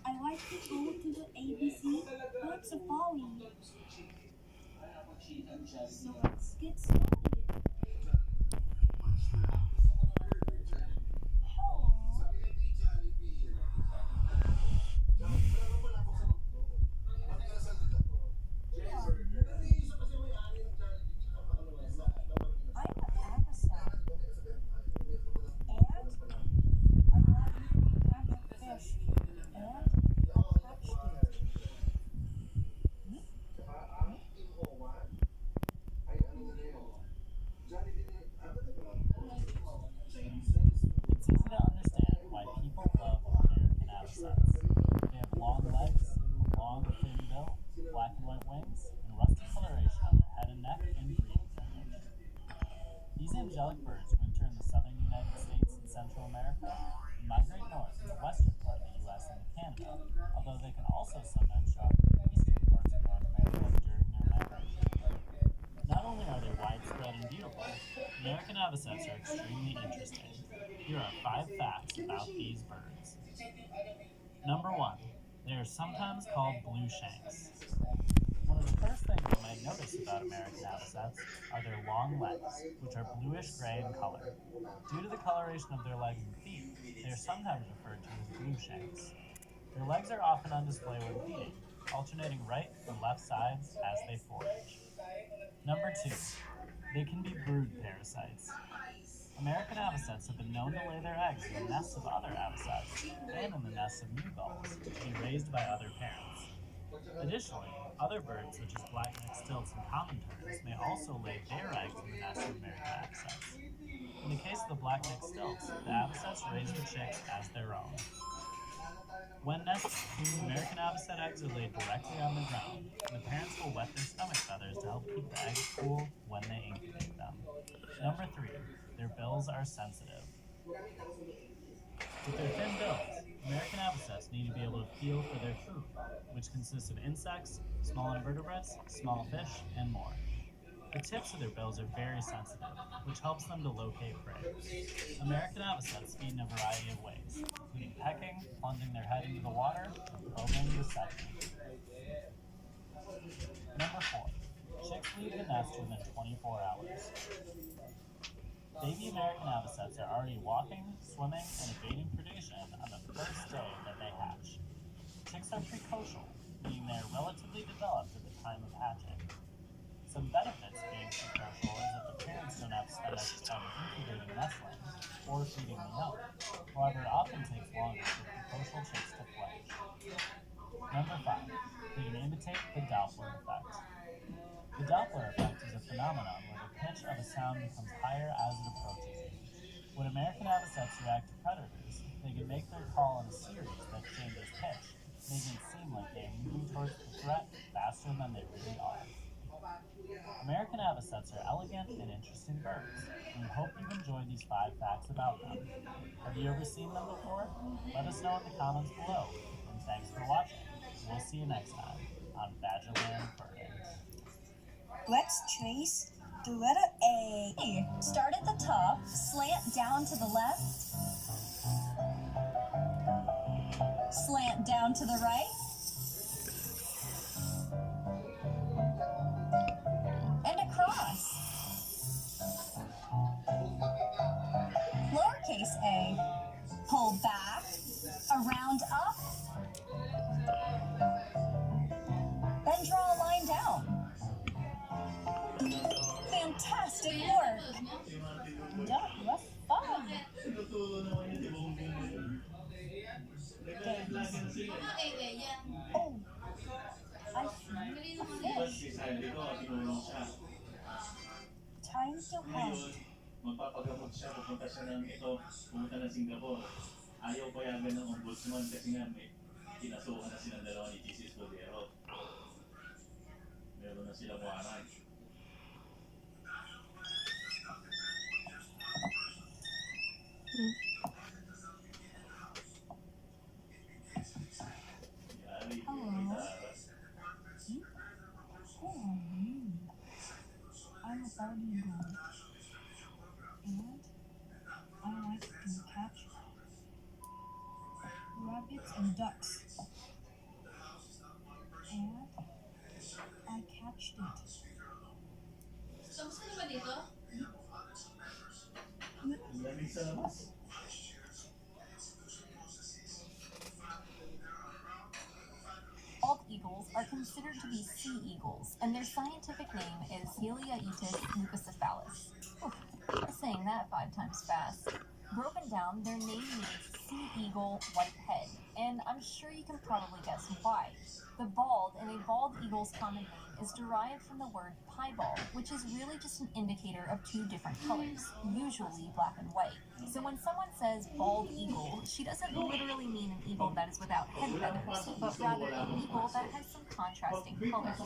I like to go to the ABC Bird Safari. So let's get started. I'm an Avocet, and I want you to catch a fish, and I catched it. It's easy to understand why people love American Avocets. They have long legs, a long thin bill, black and white wings, and rusty coloration on their head and neck and breeding plumage. These angelic birds winter in the southern United States and Central America and migrate north in the western part of the U.S. and Canada, although they can also sometimes show up in the eastern parts of North America during their migration. Not only are they widespread and beautiful, American Avocets are extremely interesting. Here are 5 facts about these birds. Number 1. They are sometimes called blue shanks. One of the first things you might notice about American Avocets are their long legs, which are bluish-gray in color. Due to the coloration of their legs and feet, they are sometimes referred to as blue shanks. Their legs are often on display when feeding, alternating right and left sides as they forage. Number 2. They can be brood parasites. American Avocets have been known to lay their eggs in the nests of other Avocets and in the nests of new gulls to be raised by other parents. Additionally, other birds such as black-necked stilts and common terns may also lay their eggs in the nests of American Avocets. In the case of the black-necked stilts, the Avocets raise the chicks as their own. When nesting, American Avocet eggs are laid directly on the ground, and the parents will wet their stomach feathers to help keep the eggs cool when they incubate them. Number 3. Their bills are sensitive. With their thin bills, American Avocets need to be able to feel for their food, which consists of insects, small invertebrates, small fish, and more. The tips of their bills are very sensitive, which helps them to locate prey. American Avocets feed in a variety of ways, including pecking, plunging their head into the water, and probing with suction. Number 4. Chicks leave the nest within 24 hours. Baby American Avocets are already walking, swimming, and evading predation on the first day that they hatch. Chicks are precocial, meaning they are relatively developed at the time of hatching. Some benefits of being precocial is that the parents don't have to spend much time incubating nestlings or feeding the young. However, it often takes longer for precocial chicks to fledge. Number 5. They can imitate the Doppler effect. The Doppler effect is a phenomenon where the pitch of a sound becomes higher as it approaches you. When American Avocets react to predators, they can make their call in a series that changes pitch, making it seem like they are moving towards the threat faster than they really are. American Avocets are elegant and interesting birds, and we hope you've enjoyed these 5 facts about them. Have you ever seen them before? Let us know in the comments below, and thanks for watching. We'll see you next time on Badgerland Birding. Let's trace the letter A. Start at the top, slant down to the left, slant down to the right, and across. Lowercase a, pull back, around up, then draw a line down. Fantastic work! That was fun! Oh, I see a fish. Time to hunt. Magpapagamot siya, pupunta siya pumunta ng Singapore. Ayaw payagan ng ombudsman kasi nga may kinasuhan na silang dalawa ni Jesus Cordero. Meron na silang warrant. I'm a Flamingo, and I like to catch rabbits. rabbits and ducks. And I catched it. Kamusta na ba dito? Lamig sa labas. Bald eagles are considered to be sea eagles, and their scientific name is Heliaetus lucocephalus. Oof, I'm saying that 5 times fast. Broken down, their name means sea eagle white head, and I'm sure you can probably guess why. The bald in a bald eagle's common name is derived from the word piebald, which is really just an indicator of 2 different colors, usually black and white. So when someone says bald eagle, she doesn't literally mean an eagle that is without head feathers, but rather an eagle that has some contrasting colors.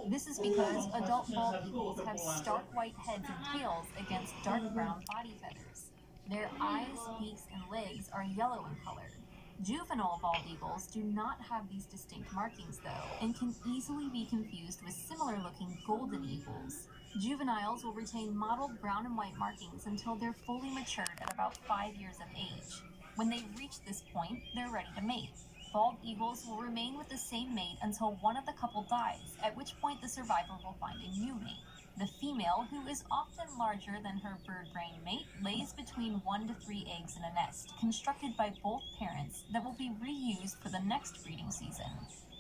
This is because adult bald eagles have stark white heads and tails against dark brown body feathers. Their eyes, beaks, and legs are yellow in color. Juvenile bald eagles do not have these distinct markings, though, and can easily be confused with similar-looking golden eagles. Juveniles will retain mottled brown and white markings until they're fully matured at about 5 years of age. When they've reached this point, they're ready to mate. Bald eagles will remain with the same mate until one of the couple dies, at which point the survivor will find a new mate. The female, who is often larger than her bird-brain mate, lays between 1 to 3 eggs in a nest, constructed by both parents, that will be reused for the next breeding season.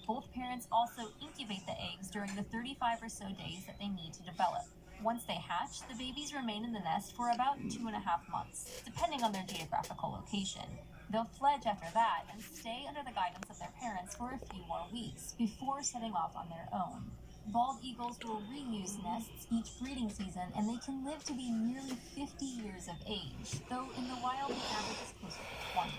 Both parents also incubate the eggs during the 35 or so days that they need to develop. Once they hatch, the babies remain in the nest for about 2.5 months, depending on their geographical location. They'll fledge after that and stay under the guidance of their parents for a few more weeks before setting off on their own. Bald eagles will reuse nests each breeding season, and they can live to be nearly 50 years of age, though in the wild the average is closer to 20.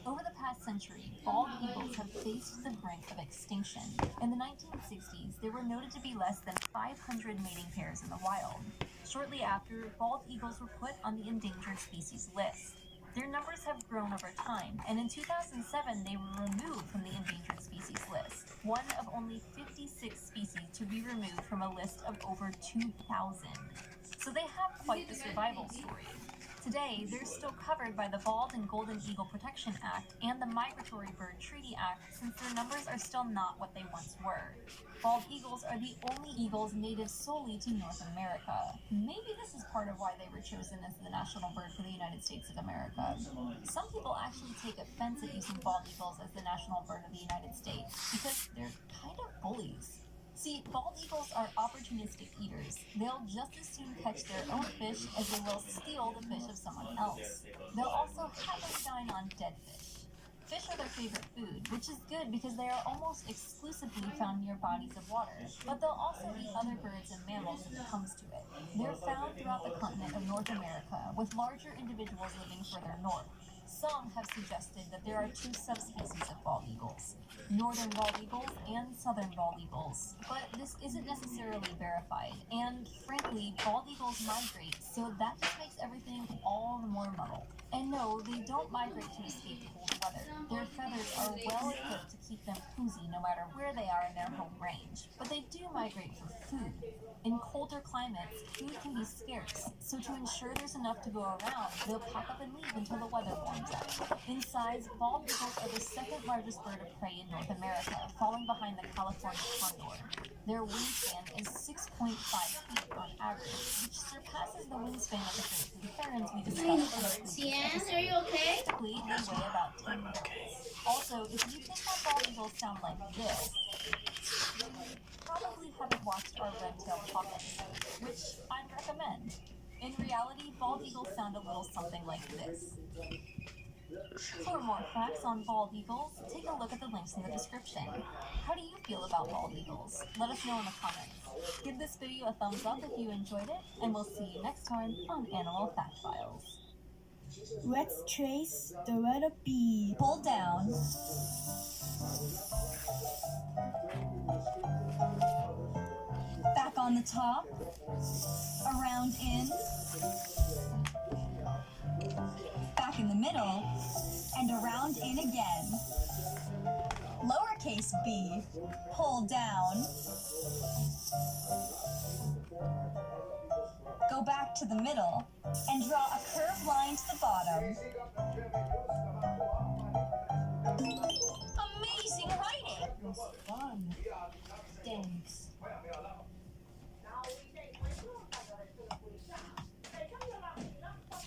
Over the past century, bald eagles have faced the brink of extinction. In the 1960s, there were noted to be less than 500 mating pairs in the wild. Shortly after, bald eagles were put on the endangered species list. Their numbers have grown over time, and in 2007 they were removed from the endangered species list, one of only 56 species to be removed from a list of over 2,000. So they have quite the survival story. Today, they're still covered by the Bald and Golden Eagle Protection Act and the Migratory Bird Treaty Act, since their numbers are still not what they once were. Bald eagles are the only eagles native solely to North America. Maybe this is part of why they were chosen as the national bird for the United States of America. Some people actually take offense at using bald eagles as the national bird of the United States because they're kind of bullies. See, bald eagles are opportunistic eaters. They'll just as soon catch their own fish as they will steal the fish of someone else. They'll also happily dine on dead fish. Fish are their favorite food, which is good because they are almost exclusively found near bodies of water, but they'll also eat other birds and mammals if it comes to it. They're found throughout the continent of North America, with larger individuals living further north. Some have suggested that there are 2 subspecies of bald eagles, northern bald eagles and southern bald eagles, but this isn't necessarily verified, and frankly, bald eagles migrate, so that just makes everything all the more muddled. And no, they don't migrate to escape cold weather. Their feathers are well equipped to keep them cozy no matter where they are in their home range, but they do migrate for food. In colder climates, food can be scarce, so to ensure there's enough to go around, they'll pack up and leave until the weather warms up. In size, bald eagles are the 2nd largest bird of prey in North America, falling behind the California condor. Their wingspan is 6.5 feet on average, which surpasses the wingspan of the great blue herons we discussed in the previous episode. Are you okay? Typically, they weigh about 10 pounds. Also, if you think that bald eagles sound like this, you probably haven't watched our red-tailed hawk episode, which I'd recommend. In reality, bald eagles sound a little something like this. For more facts on bald eagles, take a look at the links in the description. How do you feel about bald eagles? Let us know in the comments. Give this video a thumbs up if you enjoyed it, and we'll see you next time on Animal Fact Files. Let's trace the letter B. Pull down. Back on the top. Around in. Back in the middle. And around in again. Lowercase b. Pull down. Go back to the middle and draw a curved line to the bottom. was fun. Thanks.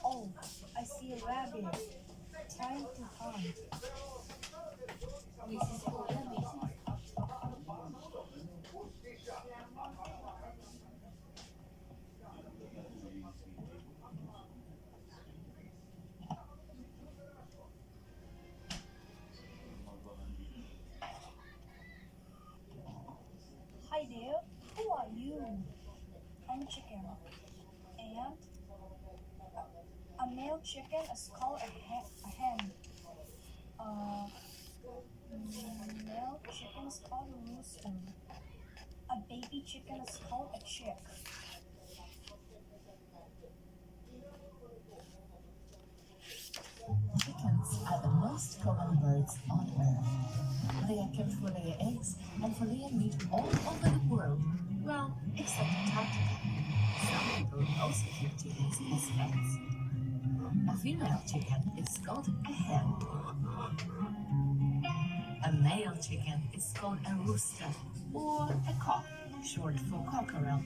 Oh, I see a rabbit. Time to hunt. This is cool and amazing. Hi there. Who are you? I'm chicken. And a male chicken is called a hen. Male chicken is called a rooster. A baby chicken is called a chick. Chickens are the most common birds on Earth. They are kept for their eggs and for their meat all over the world. Well, except Antarctica. Some people also keep chickens as pets. A female chicken is called a hen. A male chicken is called a rooster or a cock, short for cockerel.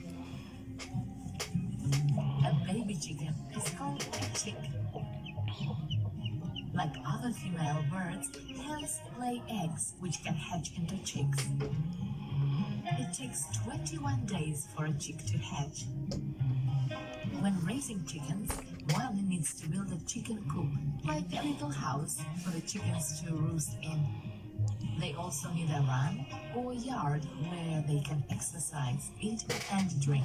A baby chicken is called a chick. Like other female birds, hens lay eggs which can hatch into chicks. It takes 21 days for a chick to hatch. When raising chickens, one needs to build a chicken coop, like a little house for the chickens to roost in. They also need a run or yard where they can exercise, eat and drink.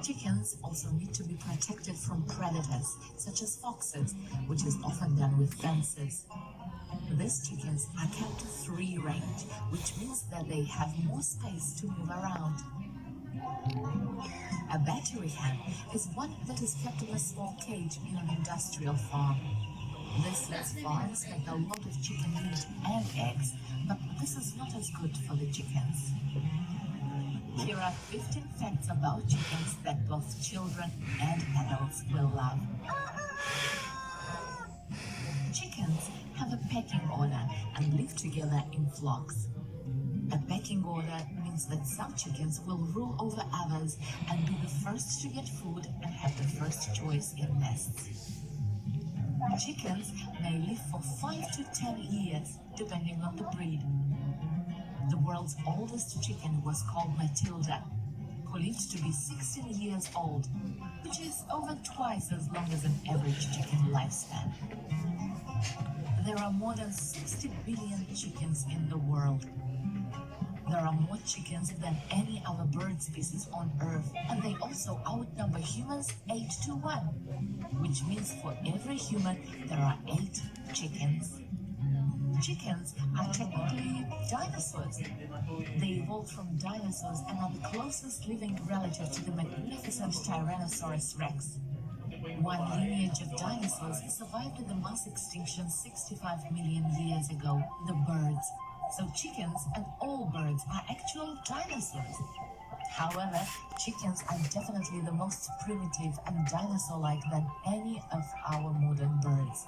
Chickens also need to be protected from predators, such as foxes, which is often done with fences. These chickens are kept free range, which means that they have more space to move around. A battery hen is one that is kept in a small cage in an industrial farm. This lets farms make a lot of chicken meat and eggs, but this is not as good for the chickens. Here are 15 facts about chickens that both children and adults will love. Chickens have a pecking order and live together in flocks. A pecking order means that some chickens will rule over others and be the first to get food and have the first choice in nests. Chickens may live for 5 to 10 years, depending on the breed. The world's oldest chicken was called Matilda, who lived to be 16 years old, which is over twice as long as an average chicken lifespan. There are more than 60 billion chickens in the world. There are more chickens than any other bird species on Earth, and they also outnumber humans 8 to 1, which means for every human there are 8 chickens. Chickens are technically dinosaurs. They evolved from dinosaurs and are the closest living relative to the magnificent Tyrannosaurus rex. One lineage of dinosaurs survived in the mass extinction 65 million years ago, the birds. So chickens and all birds are actual dinosaurs. However, chickens are definitely the most primitive and dinosaur-like than any of our modern birds.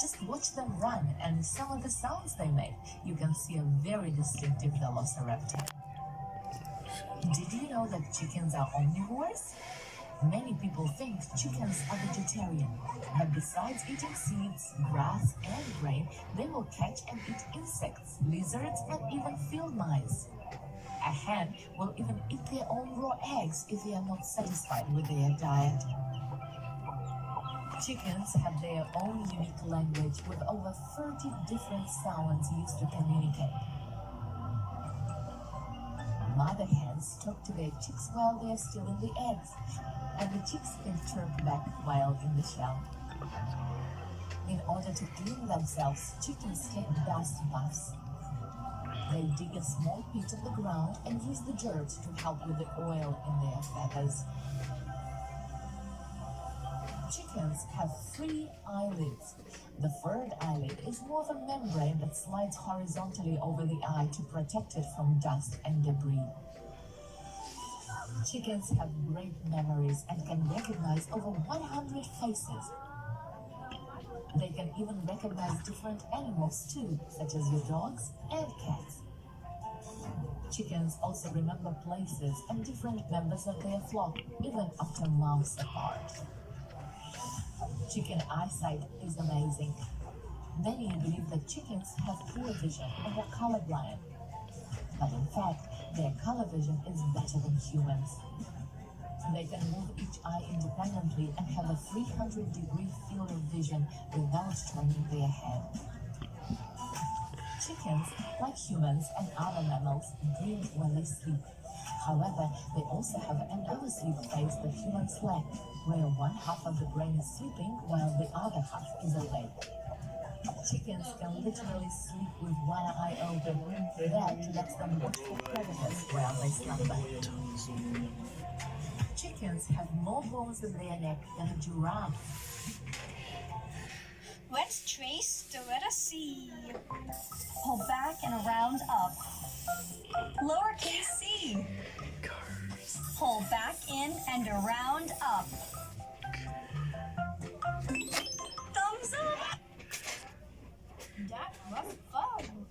Just watch them run and some of the sounds they make. You can see a very distinctive velociraptor. Did you know that chickens are omnivores? Many people think chickens are vegetarian, but besides eating seeds, grass, and grain, they will catch and eat insects, lizards, and even field mice. A hen will even eat their own raw eggs if they are not satisfied with their diet. Chickens have their own unique language with over 30 different sounds used to communicate. Mother hens talk to their chicks while they are still in the eggs, and the chicks can chirp back while in the shell. In order to clean themselves, chickens take dust baths. They dig a small pit in the ground and use the dirt to help with the oil in their feathers. Chickens have 3 eyelids. The third eyelid is more of a membrane that slides horizontally over the eye to protect it from dust and debris. Chickens have great memories and can recognize over 100 faces. They can even recognize different animals too, such as your dogs and cats. Chickens also remember places and different members of their flock, even after months apart. Chicken eyesight is amazing. Many believe that chickens have poor vision and are colorblind. But in fact, their color vision is better than humans. They can move each eye independently and have a 300-degree field of vision without turning their head. Chickens, like humans and other mammals, dream when they sleep. However, they also have another sleep phase that humans lack, where one half of the brain is sleeping while the other half is awake. Chickens can literally sleep with one eye open. That lets them watch for predators while they slumber. Chickens have more bones in their neck than a giraffe. Let's trace the letter C. Pull back and around up. Lowercase c. Pull back in and around up. Thumbs up. That was fun.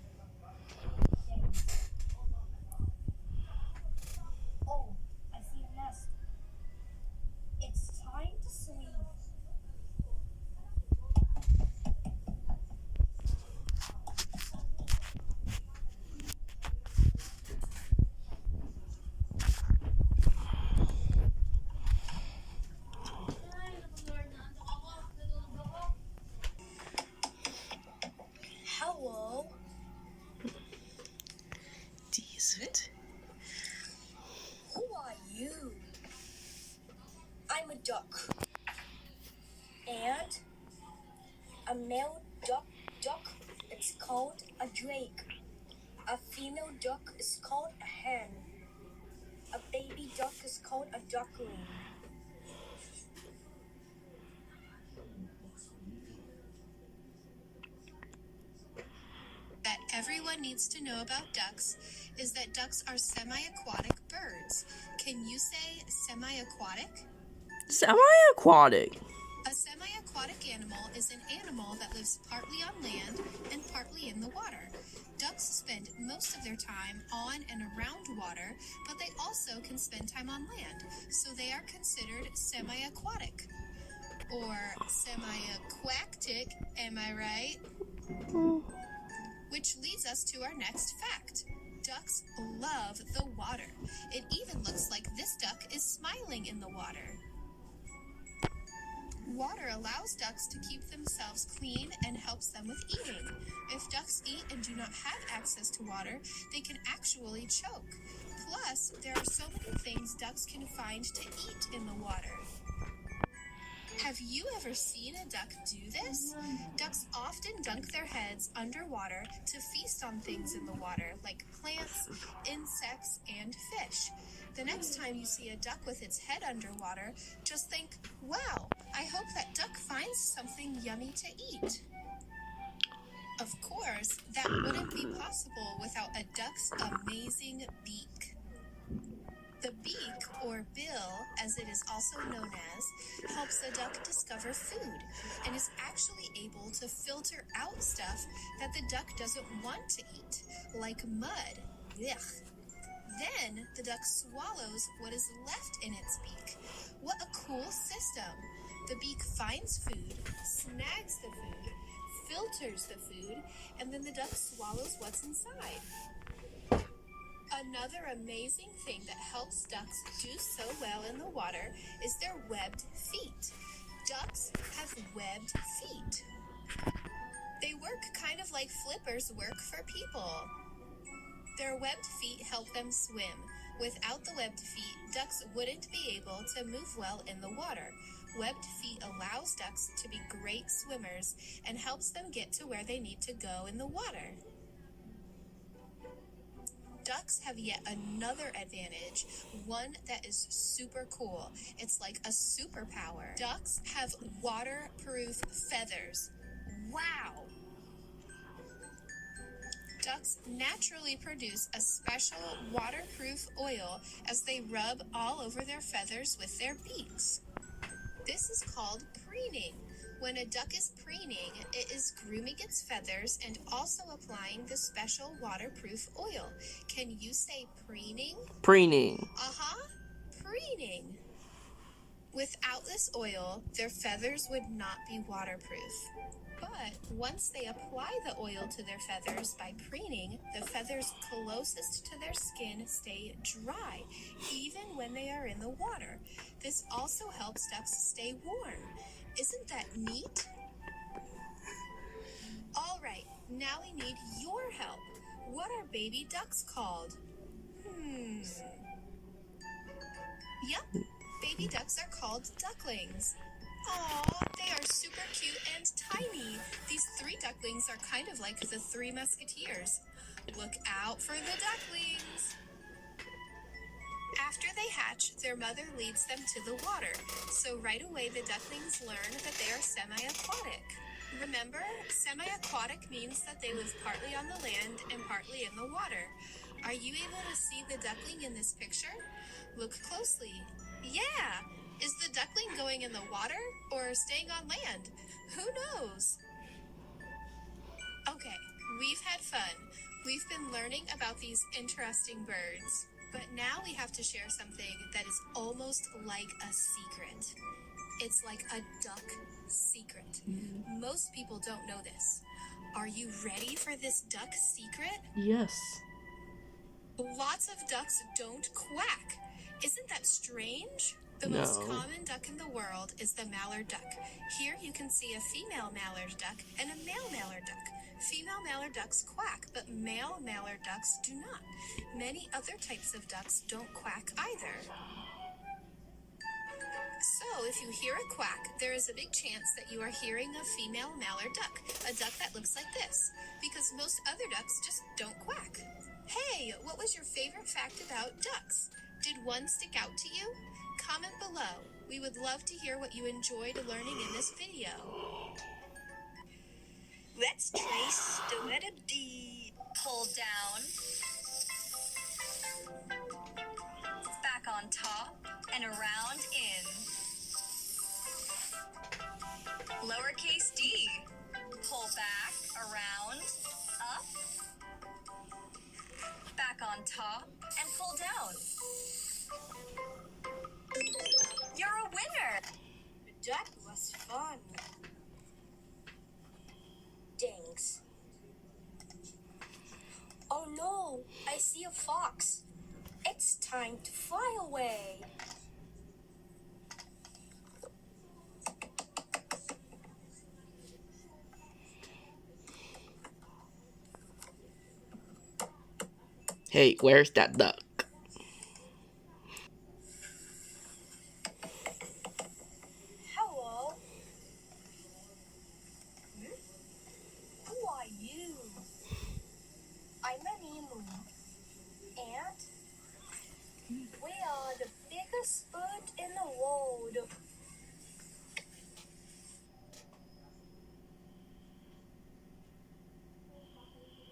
Oh, I see a nest. It's time to sleep. Hello. Decent. Who are you? I'm a duck. And a male duck, it's called a drake. A female duck is called a hen. A baby duck is called a duckling. That everyone needs to know about ducks is that ducks are semi-aquatic birds. Can you say semi-aquatic? Semi-aquatic. A semi-aquatic animal is an animal that lives partly on land and partly in the water. Ducks spend most of their time on and around water, but they also can spend time on land, so they are considered semi-aquatic. Or semi-aquactic, am I right? Which leads us to our next fact. Ducks love the water. It even looks like this duck is smiling in the water. Water allows ducks to keep themselves clean and helps them with eating. If ducks eat and do not have access to water, they can actually choke. Plus, there are so many things ducks can find to eat in the water. Have you ever seen a duck do this? Ducks often dunk their heads underwater to feast on things in the water, like plants, insects, and fish. The next time you see a duck with its head underwater, just think, wow, I hope that duck finds something yummy to eat. Of course, that wouldn't be possible without a duck's amazing beak. The beak, or bill, as it is also known as, helps a duck discover food and is actually able to filter out stuff that the duck doesn't want to eat, like mud. Ugh. Then the duck swallows what is left in its beak. What a cool system! The beak finds food, snags the food, filters the food, and then the duck swallows what's inside. Another amazing thing that helps ducks do so well in the water is their webbed feet. Ducks have webbed feet. They work kind of like flippers work for people. Their webbed feet help them swim. Without the webbed feet, ducks wouldn't be able to move well in the water. Webbed feet allows ducks to be great swimmers and helps them get to where they need to go in the water. Ducks have yet another advantage, one that is super cool. It's like a superpower. Ducks have waterproof feathers. Wow! Ducks naturally produce a special waterproof oil as they rub all over their feathers with their beaks. This is called preening. When a duck is preening, it is grooming its feathers and also applying the special waterproof oil. Can you say preening? Preening. Uh-huh, preening. Without this oil, their feathers would not be waterproof. But once they apply the oil to their feathers by preening, the feathers closest to their skin stay dry, even when they are in the water. This also helps ducks stay warm. Isn't that neat? All right, now we need your help. What are baby ducks called? Yep, baby ducks are called ducklings. Aw, they are super cute and tiny. These 3 ducklings are kind of like the 3 musketeers. Look out for the ducklings. After they hatch, their mother leads them to the water. So right away, the ducklings learn that they are semi-aquatic. Remember, semi-aquatic means that they live partly on the land and partly in the water. Are you able to see the duckling in this picture? Look closely. Yeah! Is the duckling going in the water or staying on land? Who knows? Okay, we've had fun. We've been learning about these interesting birds. But now we have to share something that is almost like a secret. It's like a duck secret. Most people don't know this. Are you ready for this duck secret? Yes. Lots of ducks don't quack. Isn't that strange? The most No. common duck in the world is the mallard duck. Here you can see a female mallard duck and a male mallard duck. Female mallard ducks quack, but male mallard ducks do not. Many other types of ducks don't quack either. So if you hear a quack, there is a big chance that you are hearing a female mallard duck, a duck that looks like this, because most other ducks just don't quack. Hey, what was your favorite fact about ducks? Did one stick out to you? Comment below. We would love to hear what you enjoyed learning in this video. Let's trace the letter D. Pull down, back on top, and around in. Lowercase d. Pull back, around, up, back on top, and pull down. You're a winner! That was fun. Thanks. Oh no, I see a fox. It's time to fly away. Hey, where's that duck? Hello. Who are you? I'm an emu. And we are the biggest bird in the world.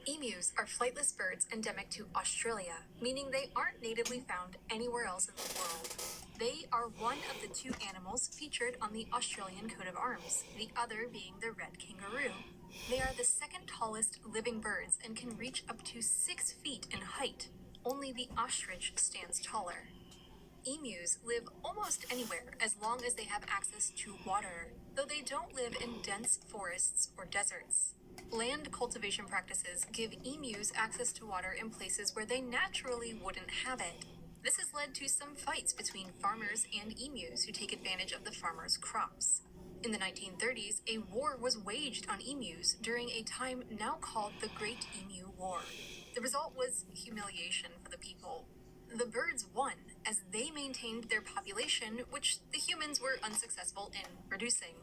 Emus are flightless birds endemic to Australia, meaning they aren't natively found anywhere else in the world. They are one of the 2 animals featured on the Australian coat of arms, the other being the red kangaroo. They are the 2nd tallest living birds and can reach up to 6 feet in height. Only the ostrich stands taller. Emus live almost anywhere as long as they have access to water, though they don't live in dense forests or deserts. Land cultivation practices give emus access to water in places where they naturally wouldn't have it. This has led to some fights between farmers and emus who take advantage of the farmers' crops. In the 1930s, a war was waged on emus during a time now called the Great Emu War. The result was humiliation for the people. The birds won, as they maintained their population, which the humans were unsuccessful in reducing.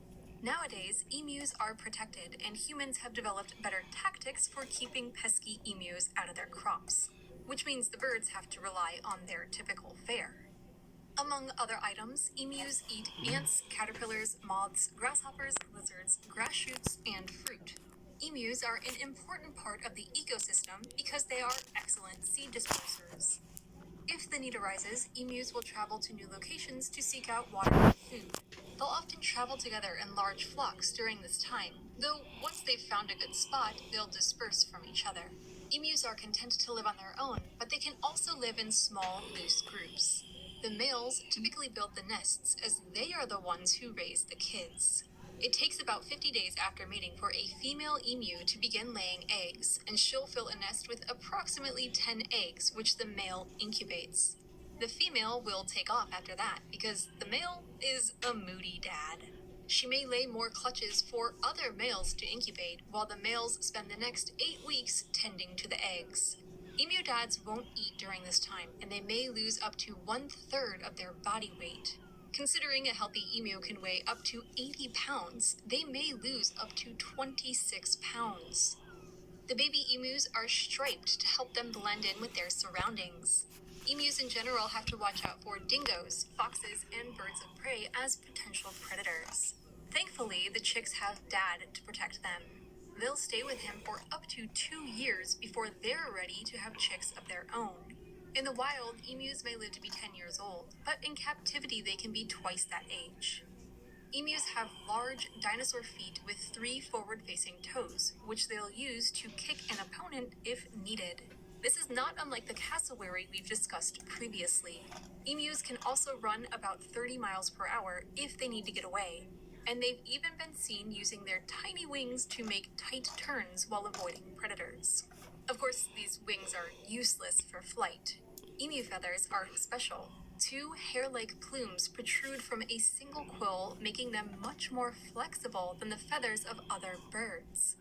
Nowadays, emus are protected, and humans have developed better tactics for keeping pesky emus out of their crops, which means the birds have to rely on their typical fare. Among other items, emus eat ants, caterpillars, moths, grasshoppers, lizards, grass shoots, and fruit. Emus are an important part of the ecosystem because they are excellent seed dispersers. If the need arises, emus will travel to new locations to seek out water and food. They'll often travel together in large flocks during this time, though once they've found a good spot, they'll disperse from each other. Emus are content to live on their own, but they can also live in small, loose groups. The males typically build the nests as they are the ones who raise the kids. It takes about 50 days after mating for a female emu to begin laying eggs, and she'll fill a nest with approximately 10 eggs, which the male incubates. The female will take off after that because the male is a moody dad. She may lay more clutches for other males to incubate, while the males spend the next 8 weeks tending to the eggs. Emu dads won't eat during this time, and they may lose up to 1/3 of their body weight. Considering a healthy emu can weigh up to 80 pounds, they may lose up to 26 pounds. The baby emus are striped to help them blend in with their surroundings. Emus in general have to watch out for dingoes, foxes, and birds of prey as potential predators. Thankfully, the chicks have dad to protect them. They'll stay with him for up to 2 years before they're ready to have chicks of their own. In the wild, emus may live to be 10 years old, but in captivity they can be twice that age. Emus have large dinosaur feet with 3 forward-facing toes, which they'll use to kick an opponent if needed. This is not unlike the cassowary we've discussed previously. Emus can also run about 30 miles per hour if they need to get away, and they've even been seen using their tiny wings to make tight turns while avoiding predators. Of course, these wings are useless for flight. Emu feathers are special. 2 hair-like plumes protrude from a single quill, making them much more flexible than the feathers of other birds.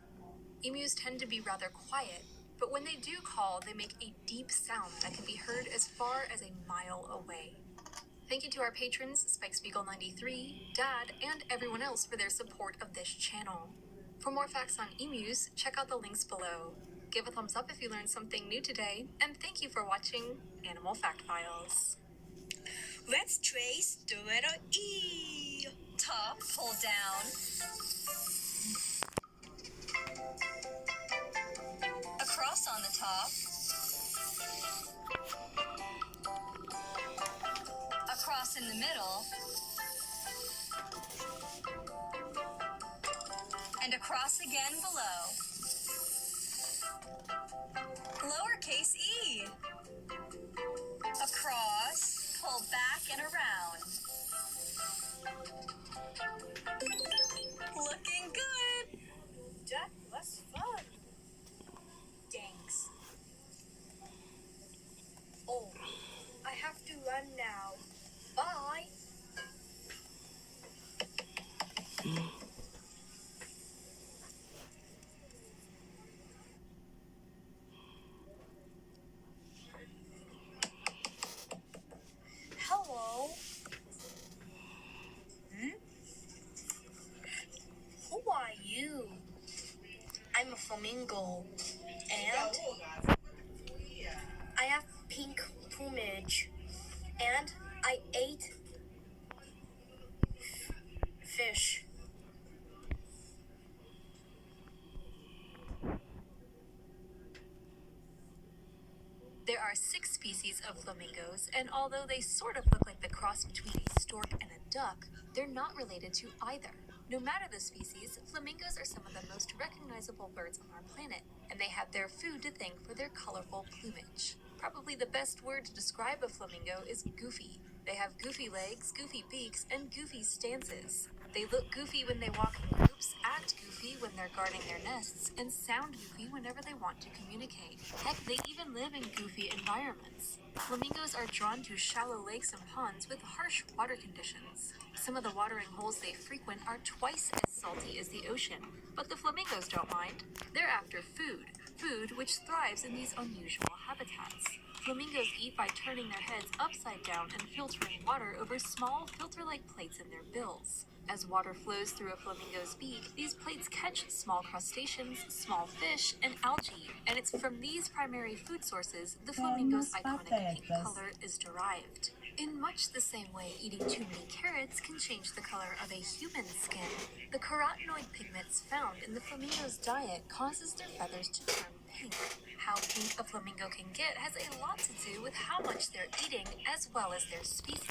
Emus tend to be rather quiet, but when they do call, they make a deep sound that can be heard as far as a mile away. Thank you to our patrons, SpikeSpiegel93, Dad, and everyone else for their support of this channel. For more facts on emus, check out the links below. Give a thumbs up if you learned something new today, and thank you for watching Animal Fact Files. Let's trace the letter E. Top, pull down. Across on the top. Across in the middle. And across again below. Lowercase e. Across, pull back and around. Looking good. That was fun. Thanks. Oh, I have to run now. Bye. Hello. Who are you? I'm a flamingo, and I have pink plumage, and I ate fish. There are 6 species of flamingos, and although they sort of look like the cross between a stork and a duck, they're not related to either. No matter the species, flamingos are some of the most recognizable birds on our planet, and they have their food to thank for their colorful plumage. Probably the best word to describe a flamingo is goofy. They have goofy legs, goofy beaks, and goofy stances. They look goofy when they walk in groups, act goofy when they're guarding their nests, and sound goofy whenever they want to communicate. Heck, they even live in goofy environments. Flamingos are drawn to shallow lakes and ponds with harsh water conditions. Some of the watering holes they frequent are twice as salty as the ocean, but the flamingos don't mind. They're after food which thrives in these unusual habitats. Flamingos eat by turning their heads upside down and filtering water over small filter-like plates in their bills. As water flows through a flamingo's beak, these plates catch small crustaceans, small fish, and algae, and it's from these primary food sources the flamingo's iconic pink color is derived. In much the same way eating too many carrots can change the color of a human skin, the carotenoid pigments found in the flamingo's diet causes their feathers to turn pink. How pink a flamingo can get has a lot to do with how much they're eating as well as their species.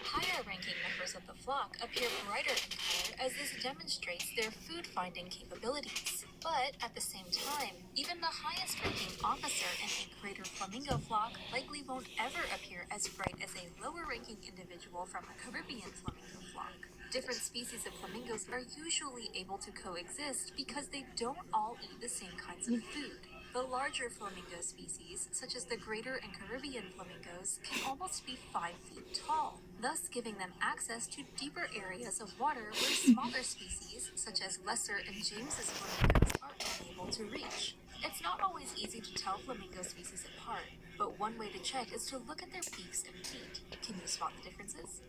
Higher-ranking members of the flock appear brighter in color as this demonstrates their food-finding capabilities. But at the same time, even the highest-ranking officer in a greater flamingo flock likely won't ever appear as bright as a lower-ranking individual from a Caribbean flamingo flock. Different species of flamingos are usually able to coexist because they don't all eat the same kinds of food. The larger flamingo species, such as the greater and Caribbean flamingos, can almost be 5 feet tall, thus giving them access to deeper areas of water where smaller species, such as lesser and James's flamingos, are unable to reach. It's not always easy to tell flamingo species apart, but one way to check is to look at their beaks and feet. Can you spot the differences?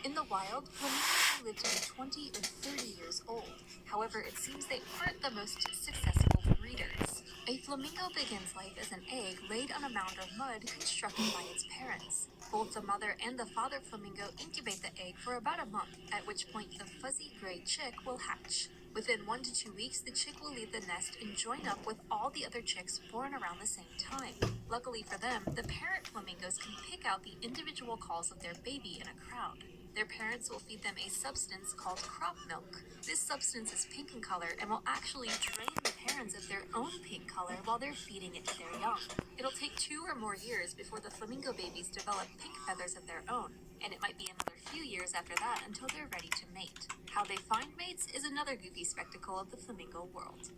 In the wild, flamingos may live to be 20 or 30 years old. However, it seems they aren't the most successful breeders. A flamingo begins life as an egg laid on a mound of mud constructed by its parents. Both the mother and the father flamingo incubate the egg for about a month, at which point the fuzzy gray chick will hatch. Within 1 to 2 weeks, the chick will leave the nest and join up with all the other chicks born around the same time. Luckily for them, the parent flamingos can pick out the individual calls of their baby in a crowd. Their parents will feed them a substance called crop milk. This substance is pink in color and will actually drain the parents of their own pink color while they're feeding it to their young. It'll take 2 or more years before the flamingo babies develop pink feathers of their own, and it might be another few years after that until they're ready to mate. How they find mates is another goofy spectacle of the flamingo world.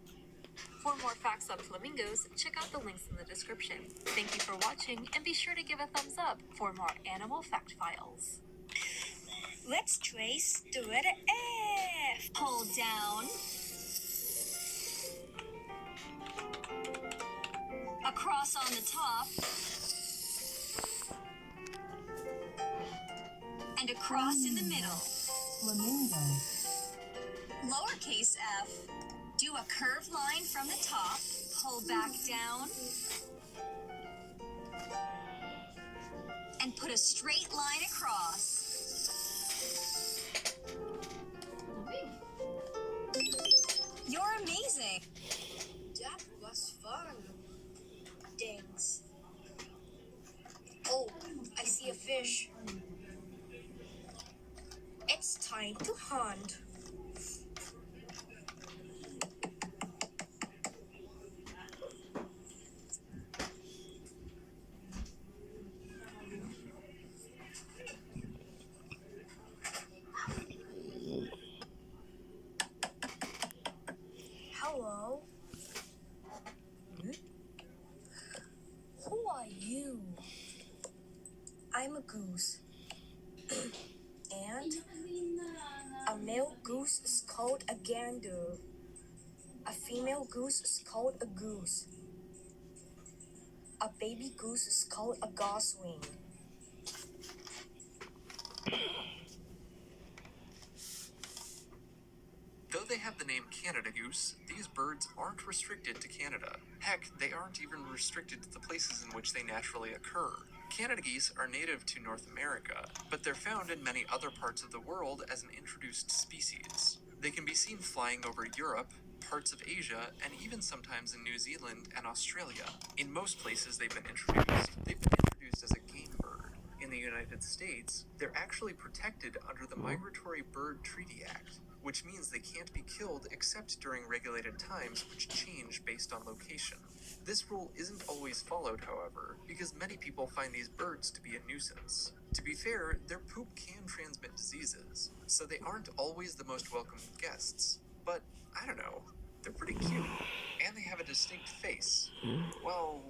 For more facts on flamingos, check out the links in the description. Thank you for watching, and be sure to give a thumbs up for more animal fact files. Let's trace the letter F. Hold down. Across on the top. And across in the middle. Flamingo. Lowercase f. Do a curved line from the top. Pull back down. And put a straight line across. You're amazing. That was fun. Thanks. Oh, I see a fish. It's time to hunt. Hello. Who are you? I'm a goose. And a male goose is called a gander. A female goose is called a goose. A baby goose is called a gosling. Though they have the name Canada goose, these birds aren't restricted to Canada. Heck, they aren't even restricted to the places in which they naturally occur. Canada geese are native to North America, but they're found in many other parts of the world as an introduced species. They can be seen flying over Europe, parts of Asia, and even sometimes in New Zealand and Australia. In most places they've been introduced as a game bird. In the United States, they're actually protected under the Migratory Bird Treaty Act, which means they can't be killed except during regulated times which change based on location. This rule isn't always followed, however, because many people find these birds to be a nuisance. To be fair, their poop can transmit diseases, so they aren't always the most welcome guests. But, I don't know, they're pretty cute, and they have a distinct face. Well,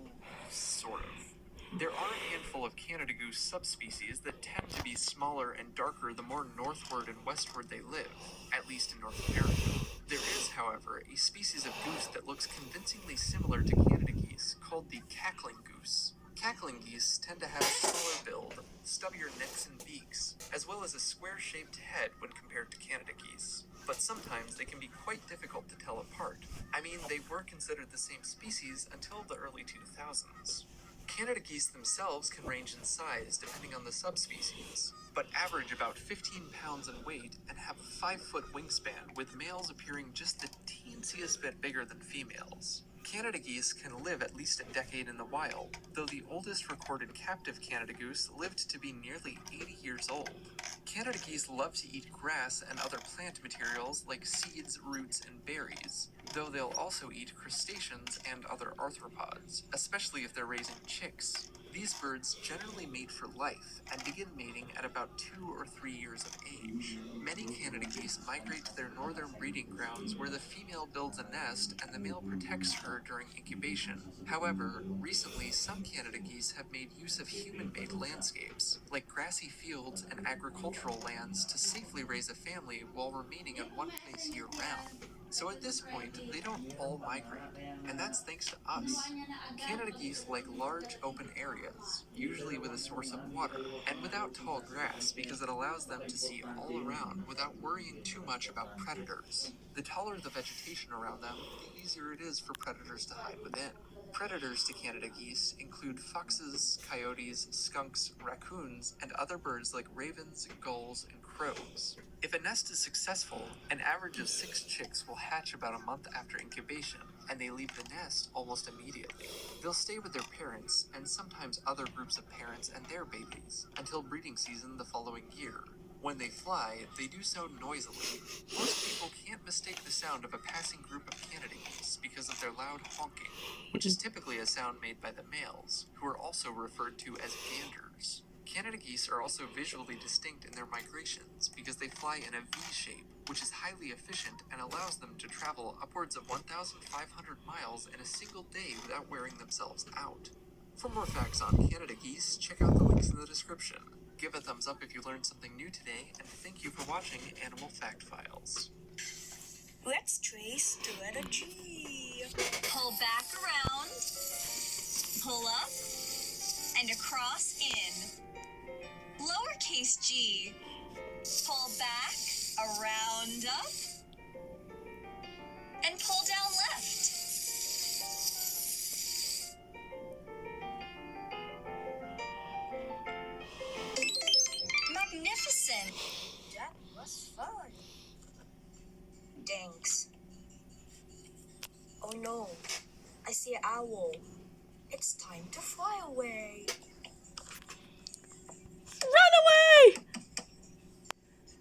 sort of. There are a handful of Canada goose subspecies that tend to be smaller and darker the more northward and westward they live, at least in North America. There is, however, a species of goose that looks convincingly similar to Canada geese called the cackling goose. Cackling geese tend to have a smaller build, stubbier necks and beaks, as well as a square-shaped head when compared to Canada geese. But sometimes they can be quite difficult to tell apart. I mean, they were considered the same species until the early 2000s. Canada geese themselves can range in size depending on the subspecies, but average about 15 pounds in weight and have a 5-foot wingspan, with males appearing just the teeniest see a bit bigger than females. Canada geese can live at least a decade in the wild, though the oldest recorded captive Canada goose lived to be nearly 80 years old. Canada geese love to eat grass and other plant materials like seeds, roots, and berries, though they'll also eat crustaceans and other arthropods, especially if they're raising chicks. These birds generally mate for life and begin mating at about 2 or 3 years of age. Many Canada geese migrate to their northern breeding grounds where the female builds a nest and the male protects her during incubation. However, recently some Canada geese have made use of human-made landscapes, like grassy fields and agricultural lands, to safely raise a family while remaining in one place year-round. So at this point, they don't all migrate, and that's thanks to us. Canada geese like large open areas, usually with a source of water, and without tall grass because it allows them to see all around without worrying too much about predators. The taller the vegetation around them, the easier it is for predators to hide within. Predators to Canada geese include foxes, coyotes, skunks, raccoons, and other birds like ravens, gulls, and crows. If a nest is successful, an average of 6 chicks will hatch about a month after incubation, and they leave the nest almost immediately. They'll stay with their parents, and sometimes other groups of parents and their babies, until breeding season the following year. When they fly, they do so noisily. Most people can't mistake the sound of a passing group of Canada geese because of their loud honking, which is typically a sound made by the males, who are also referred to as ganders. Canada geese are also visually distinct in their migrations because they fly in a V shape, which is highly efficient and allows them to travel upwards of 1,500 miles in a single day without wearing themselves out. For more facts on Canada geese, check out the links in the description. Give a thumbs up if you learned something new today, and thank you for watching Animal Fact Files. Let's trace the letter G. Pull back around, pull up, and across in. Lowercase g. Pull back, around up, and pull down left. Magnificent! That was fun. Thanks. Oh no, I see an owl. It's time to fly away. Run away!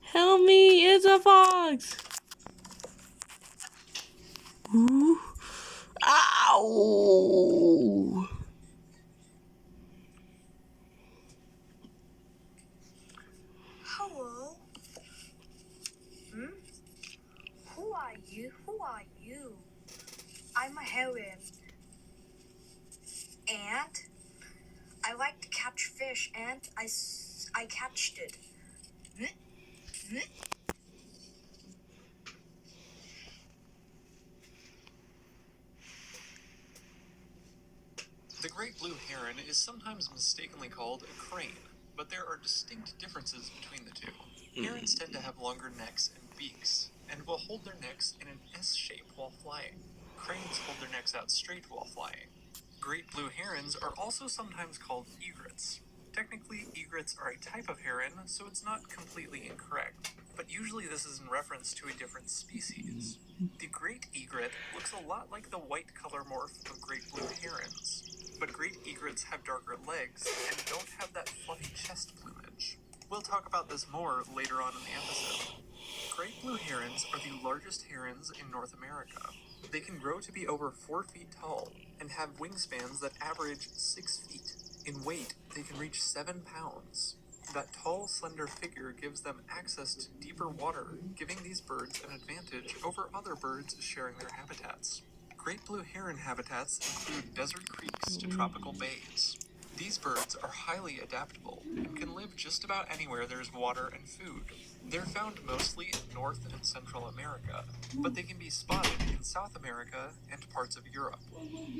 Help me, it's a fox! Ooh. Ow! Hello? Who are you? Who are you? I'm a heron. And I like to catch fish, and I catched it. The great blue heron is sometimes mistakenly called a crane, but there are distinct differences between the two. Herons tend to have longer necks and beaks, and will hold their necks in an S shape while flying. Cranes hold their necks out straight while flying. Great blue herons are also sometimes called egrets. Technically, egrets are a type of heron, so it's not completely incorrect, but usually this is in reference to a different species. The great egret looks a lot like the white color morph of great blue herons, but great egrets have darker legs and don't have that fluffy chest plumage. We'll talk about this more later on in the episode. Great blue herons are the largest herons in North America. They can grow to be over 4 feet tall and have wingspans that average 6 feet. In weight, they can reach 7 pounds. That tall, slender figure gives them access to deeper water, giving these birds an advantage over other birds sharing their habitats. Great blue heron habitats include desert creeks to tropical bays. These birds are highly adaptable and can live just about anywhere there's water and food. They're found mostly in North and Central America, but they can be spotted in South America and parts of Europe.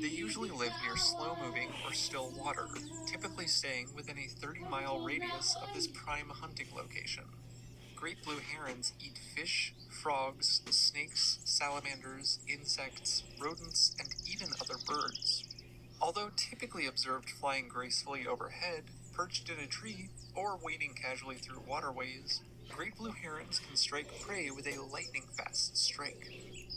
They usually live near slow-moving or still water, typically staying within a 30-mile radius of this prime hunting location. Great blue herons eat fish, frogs, snakes, salamanders, insects, rodents, and even other birds. Although typically observed flying gracefully overhead, perched in a tree, or wading casually through waterways, great blue herons can strike prey with a lightning-fast strike.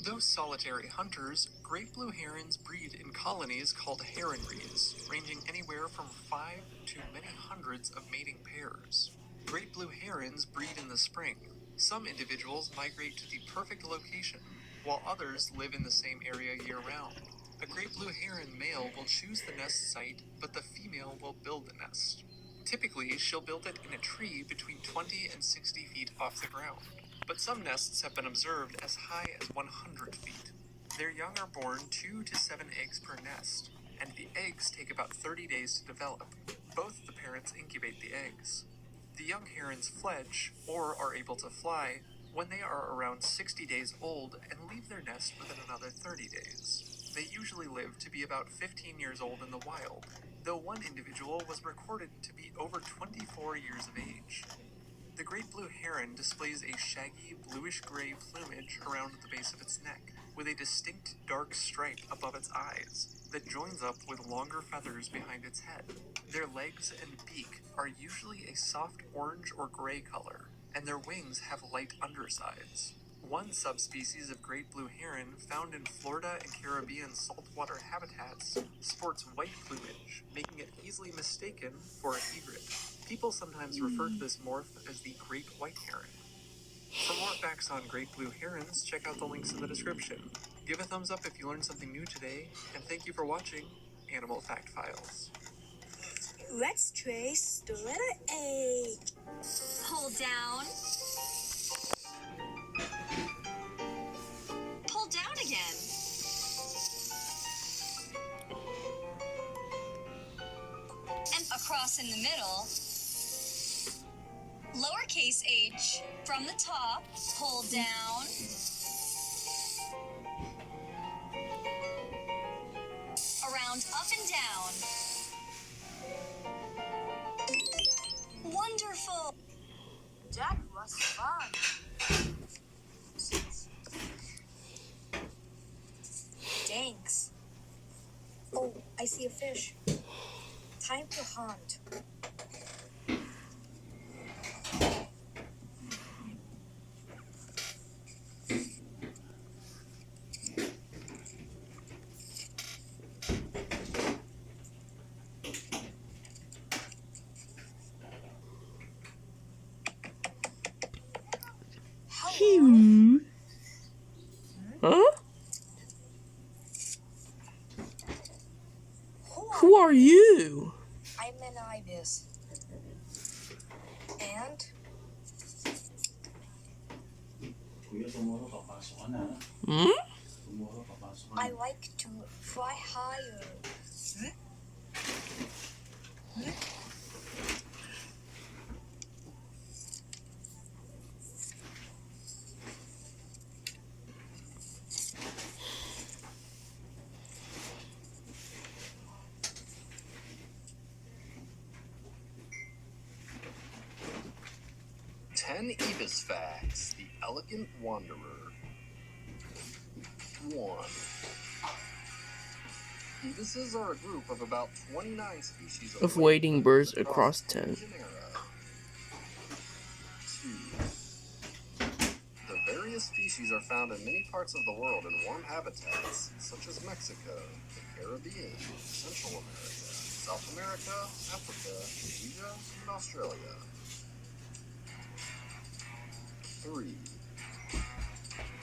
Though solitary hunters, great blue herons breed in colonies called heronries, ranging anywhere from 5 to many hundreds of mating pairs. Great blue herons breed in the spring. Some individuals migrate to the perfect location, while others live in the same area year-round. A great blue heron male will choose the nest site, but the female will build the nest. Typically, she'll build it in a tree between 20 and 60 feet off the ground, but some nests have been observed as high as 100 feet. Their young are born 2 to 7 eggs per nest, and the eggs take about 30 days to develop. Both the parents incubate the eggs. The young herons fledge, or are able to fly, when they are around 60 days old and leave their nest within another 30 days. They usually live to be about 15 years old in the wild, though one individual was recorded to be over 24 years of age. The great blue heron displays a shaggy bluish-gray plumage around the base of its neck, with a distinct dark stripe above its eyes that joins up with longer feathers behind its head. Their legs and beak are usually a soft orange or gray color, and their wings have light undersides. One subspecies of great blue heron found in Florida and Caribbean saltwater habitats sports white plumage, making it easily mistaken for an egret. People sometimes refer to this morph as the great white heron. For more facts on great blue herons, check out the links in the description. Give a thumbs up if you learned something new today, and thank you for watching Animal Fact Files. Let's trace the letter A. Pull down. Pull down again. And across in the middle. Lowercase h from the top. Pull down. Around, up and down. Wonderful. That was fun. Thanks. Oh, I see a fish. Time to hunt. Phew. Huh? Who are you? I'm an Ibis. And Hmm? I like to fly higher. Ibis facts. The elegant wanderer. 1. Ibises are a group of about 29 species Of wading birds across 10. 2. The various species are found in many parts of the world in warm habitats, such as Mexico, the Caribbean, Central America, South America, Africa, Asia, and Australia. 3.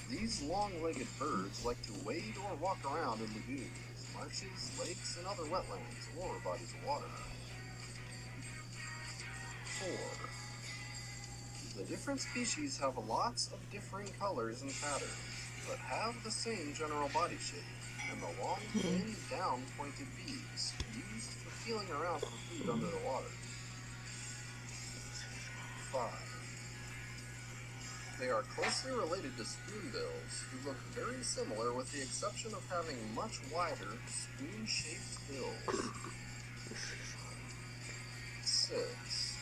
These long-legged birds like to wade or walk around in lagoons, marshes, lakes, and other wetlands or bodies of water. 4. The different species have lots of differing colors and patterns, but have the same general body shape and the long, thin, down-pointed beaks used for feeling around for food under the water. 5. They are closely related to spoonbills, who look very similar with the exception of having much wider, spoon-shaped bills. 6.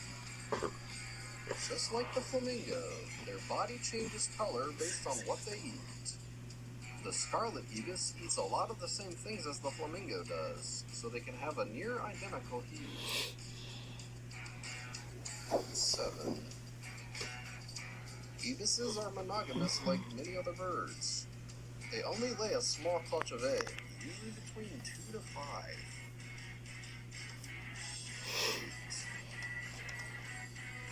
Just like the flamingo, their body changes color based on what they eat. The scarlet ibis eats a lot of the same things as the flamingo does, so they can have a near-identical hue. 7. Ibises are monogamous like many other birds. They only lay a small clutch of eggs, usually between 2 to 5.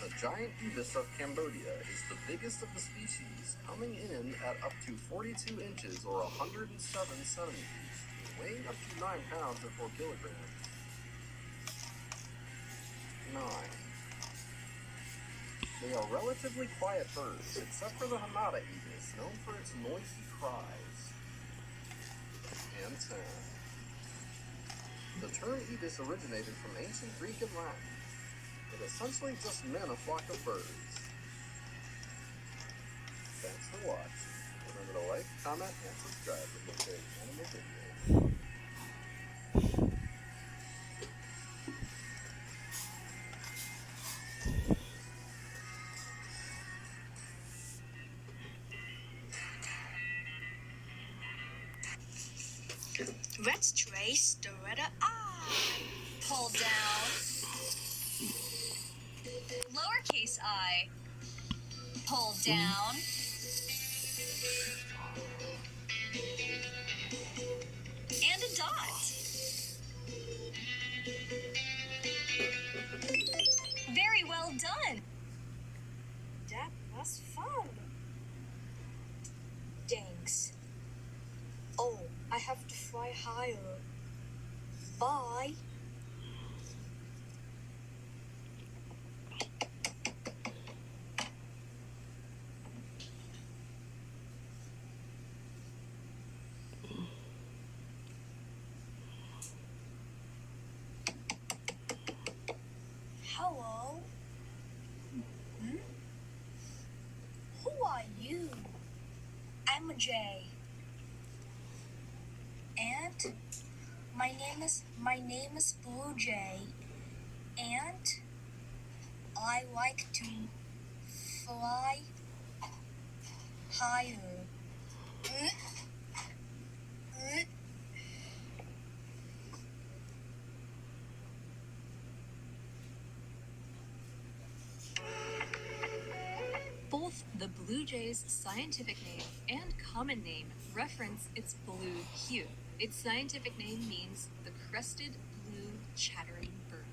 The giant ibis of Cambodia is the biggest of the species, coming in at up to 42 inches or 107 centimeters, weighing up to 9 pounds or 4 kilograms. 9. They are relatively quiet birds, except for the Hanada ibis, known for its noisy cries. And 10. The term ibis originated from ancient Greek and Latin. It essentially just meant a flock of birds. Thanks for watching. Remember to like, comment, and subscribe for more great animal videos. Let's trace the letter I. Pull down. Lowercase I. Pull down. And a dot. Very well done. That was fun. Thanks. Oh, I have to fly higher. Bye. Hello. Who are you? I'm a Jay. And my name is Blue Jay, and I like to fly higher. Both the blue jay's scientific name and common name reference its blue hue. Its scientific name means the crested blue chattering bird.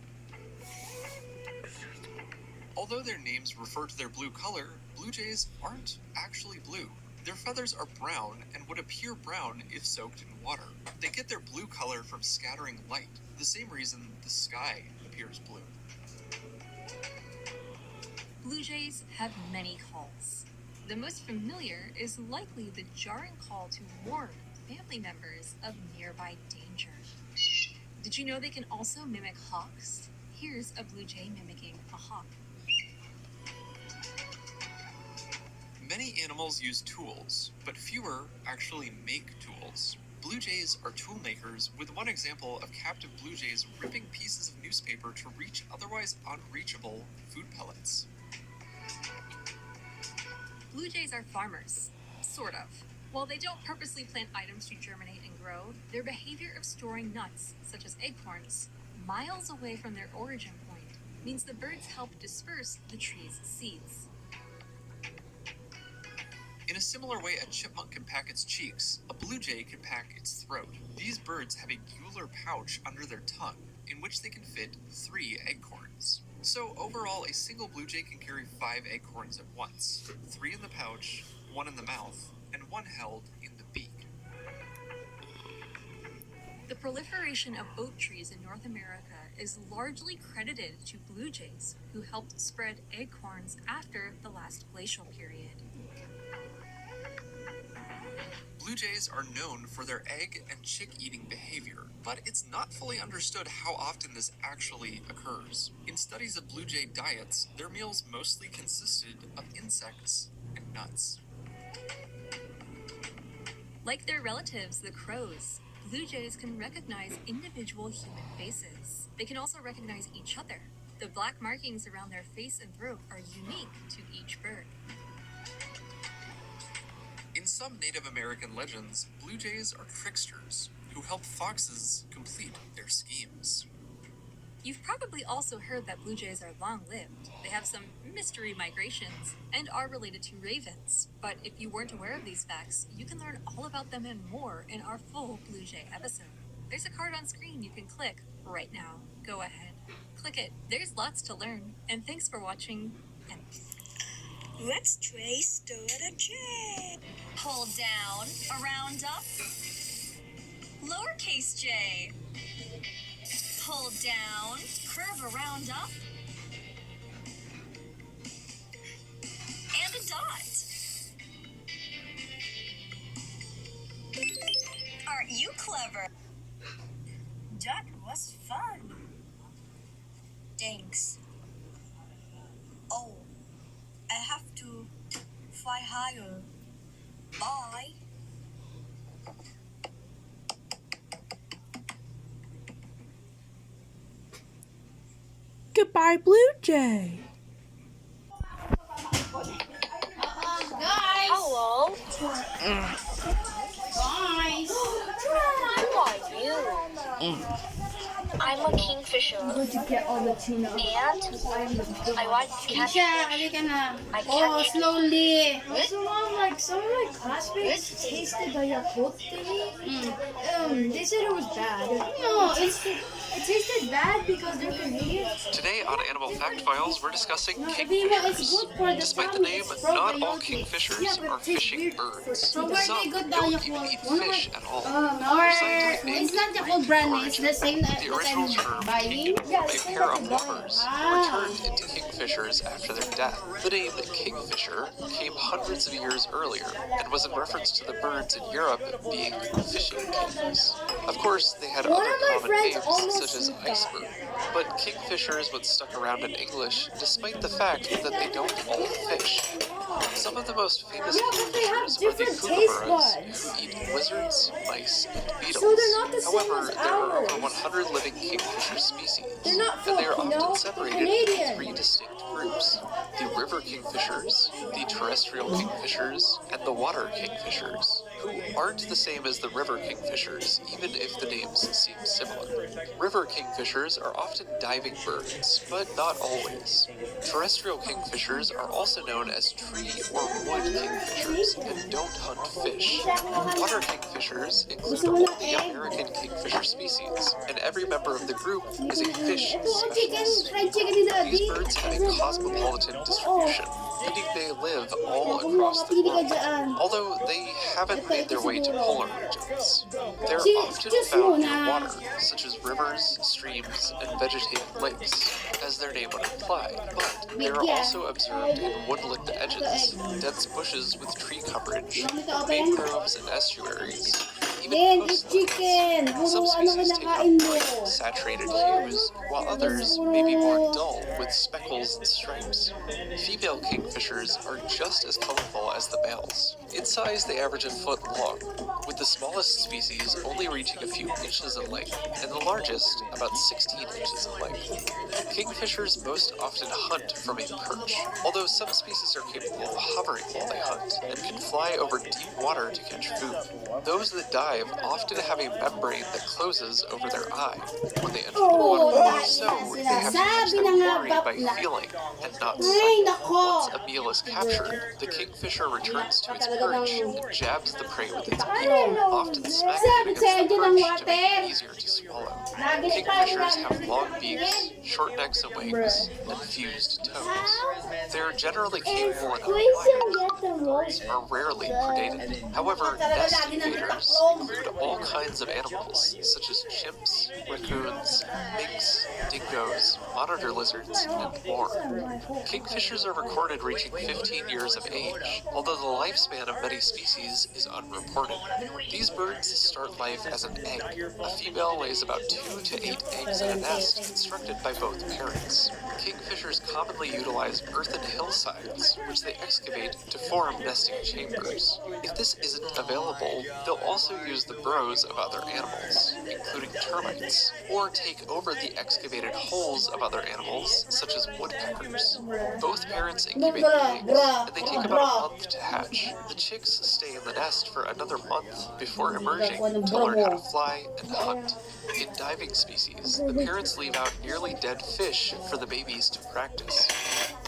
Although their names refer to their blue color, blue jays aren't actually blue. Their feathers are brown and would appear brown if soaked in water. They get their blue color from scattering light, the same reason the sky appears blue. Blue jays have many calls. The most familiar is likely the jarring call to warn family members of nearby danger. Did you know they can also mimic hawks? Here's a blue jay mimicking a hawk. Many animals use tools, but fewer actually make tools. Blue jays are tool makers, with one example of captive blue jays ripping pieces of newspaper to reach otherwise unreachable food pellets. Blue jays are farmers, sort of. While they don't purposely plant items to germinate and grow, their behavior of storing nuts, such as acorns, miles away from their origin point means the birds help disperse the tree's seeds. In a similar way a chipmunk can pack its cheeks, a blue jay can pack its throat. These birds have a gular pouch under their tongue, in which they can fit 3 acorns. So overall, a single blue jay can carry 5 acorns at once, 3 in the pouch, 1 in the mouth, and 1 held in the beak. The proliferation of oak trees in North America is largely credited to blue jays, who helped spread acorns after the last glacial period. Blue jays are known for their egg and chick-eating behavior, but it's not fully understood how often this actually occurs. In studies of blue jay diets, their meals mostly consisted of insects and nuts. Like their relatives, the crows, blue jays can recognize individual human faces. They can also recognize each other. The black markings around their face and throat are unique to each bird. In some Native American legends, blue jays are tricksters who help foxes complete their schemes. You've probably also heard that blue jays are long-lived. They have some mystery migrations and are related to ravens. But if you weren't aware of these facts, you can learn all about them and more in our full blue jay episode. There's a card on screen you can click right now. Go ahead. Click it. There's lots to learn. And thanks for watching. And Let's trace the J. Hold down, around up. Lowercase j. Pull down, curve around up. And a dot. Aren't you clever? That was fun. Thanks. Oh, I have to fly higher. Bye. Goodbye, Blue Jay. Hello. Guys. Who are you? I'm a kingfisher. I'm going to get all the tuna. And I like to catch Kisha, fish. halika na. I Oh, catch slowly. Also, Mom, like some of my classmates tasted the Yakult thingy. They said it was bad. No, It tasted bad because they're Canadian. Today on Animal Fact Files, we're discussing Viva, it's kingfishers. good for the Despite the tummy. name, It's not all probiotic. kingfishers Yeah, but are it tastes fishing weird. birds. So where they Some got the don't Yakult? even eat One of fish at all. Or Scientific name it's not the can whole be brand name. origin. It's the same that The original term I'm buying. came from a pair of lovers who Ah. returned into kingfishers after their death. The name kingfisher came hundreds of years earlier and was in reference to the birds in Europe being fishing kings. Of course, they had One other of my common friends names almost such as died. iceberg, but kingfisher is what stuck around in English despite the fact that they don't all fish. Some of the most famous Yeah, but they have kingfishers are the different taste kookaburras, buds. who eat lizards, mice, and beetles. So they're not the same However, as there are over ours. 100 living kingfisher species, They're not and they are Filipino, often they're separated into Canadian. 3 distinct groups: the river kingfishers, the terrestrial kingfishers, and the water kingfishers, who aren't the same as the river kingfishers, even if the names seem similar. River kingfishers are often diving birds, but not always. Terrestrial kingfishers are also known as tree or wood kingfishers and don't hunt fish. Water kingfishers include all the American kingfisher species, and every member of the group is a fish specialist. Fried chicken ni Daddy. These birds have a cosmopolitan distribution, meaning they live all across the world, although they haven't made their way to polar regions. They're often found near water, such as rivers, streams, and vegetated lakes, as their name would imply, but they are also observed in woodland edges, dense bushes with tree coverage, mangroves and estuaries, even Then, it's coastlines. chicken. Some Puro ano species take on kinakain mo. bright, saturated hues, while others may be more dull with speckles and stripes. Female kingfishers are just as colorful as the males. In size, they average a foot long, with the smallest species only reaching a few inches in length, and the largest about 16 inches in length. Kingfishers most often hunt from a perch, although some species are capable of hovering while they hunt, and can fly over deep water to catch food. Those that dive often have a membrane that closes over their eye when they enter the water, so they have to catch their quarry by feeling and not Ay, sight. nako. Once a meal is captured, the kingfisher returns to its perch and jabs the prey with its beak, often smacking it against the perch to make it easier to swallow. Kingfishers have long beaks, short necks and wings, and fused toes. They are generally capable enough flyers, are rarely predated. However, nest invaders include all kinds of animals, such as chimps, raccoons, minks, dingoes, monitor lizards, and more. Kingfishers are recorded reaching 15 years of age, although the lifespan of many species is unreported. These birds start life as an egg. A female lays about 2 to 8 eggs in a nest constructed by both parents. Kingfishers commonly utilize earthen hillsides, which they excavate to form nesting chambers. If this isn't available, they'll also use the burrows of other animals, including termites, or take over the excavated holes of other animals, such as woodpeckers. Both parents incubate the eggs, and they take about a month to hatch. The chicks stay in the nest for another month before emerging to learn how to fly and hunt. In diving species, the parents leave out nearly dead fish for the babies to practice.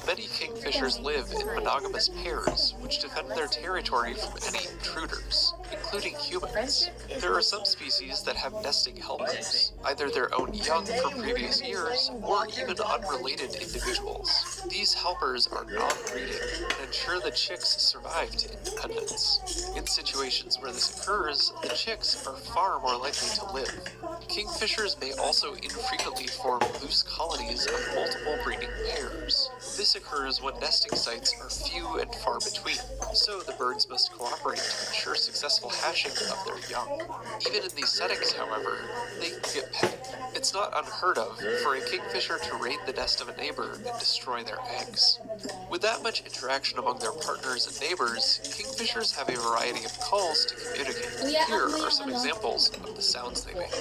Many kingfishers live in monogamous pairs, which defend their territory from any intruders, including humans. There are some species that have nesting helpers, either their own young from previous years, or even unrelated individuals. These helpers are non-breeding and ensure the chicks survive to independence. In situations where this occurs, the chicks are far more likely to live. Kingfishers may also infrequently form loose colonies of multiple breeding pairs. This occurs when nesting sites are few and far between, so the birds must cooperate to ensure successful hatching of their young. Even in these settings, however, they can get petty. It's not unheard of for a kingfisher to raid the nest of a neighbor and destroy their eggs. With that much interaction among their partners and neighbors, kingfishers have a variety of calls to communicate. Here are some examples of the sounds they make.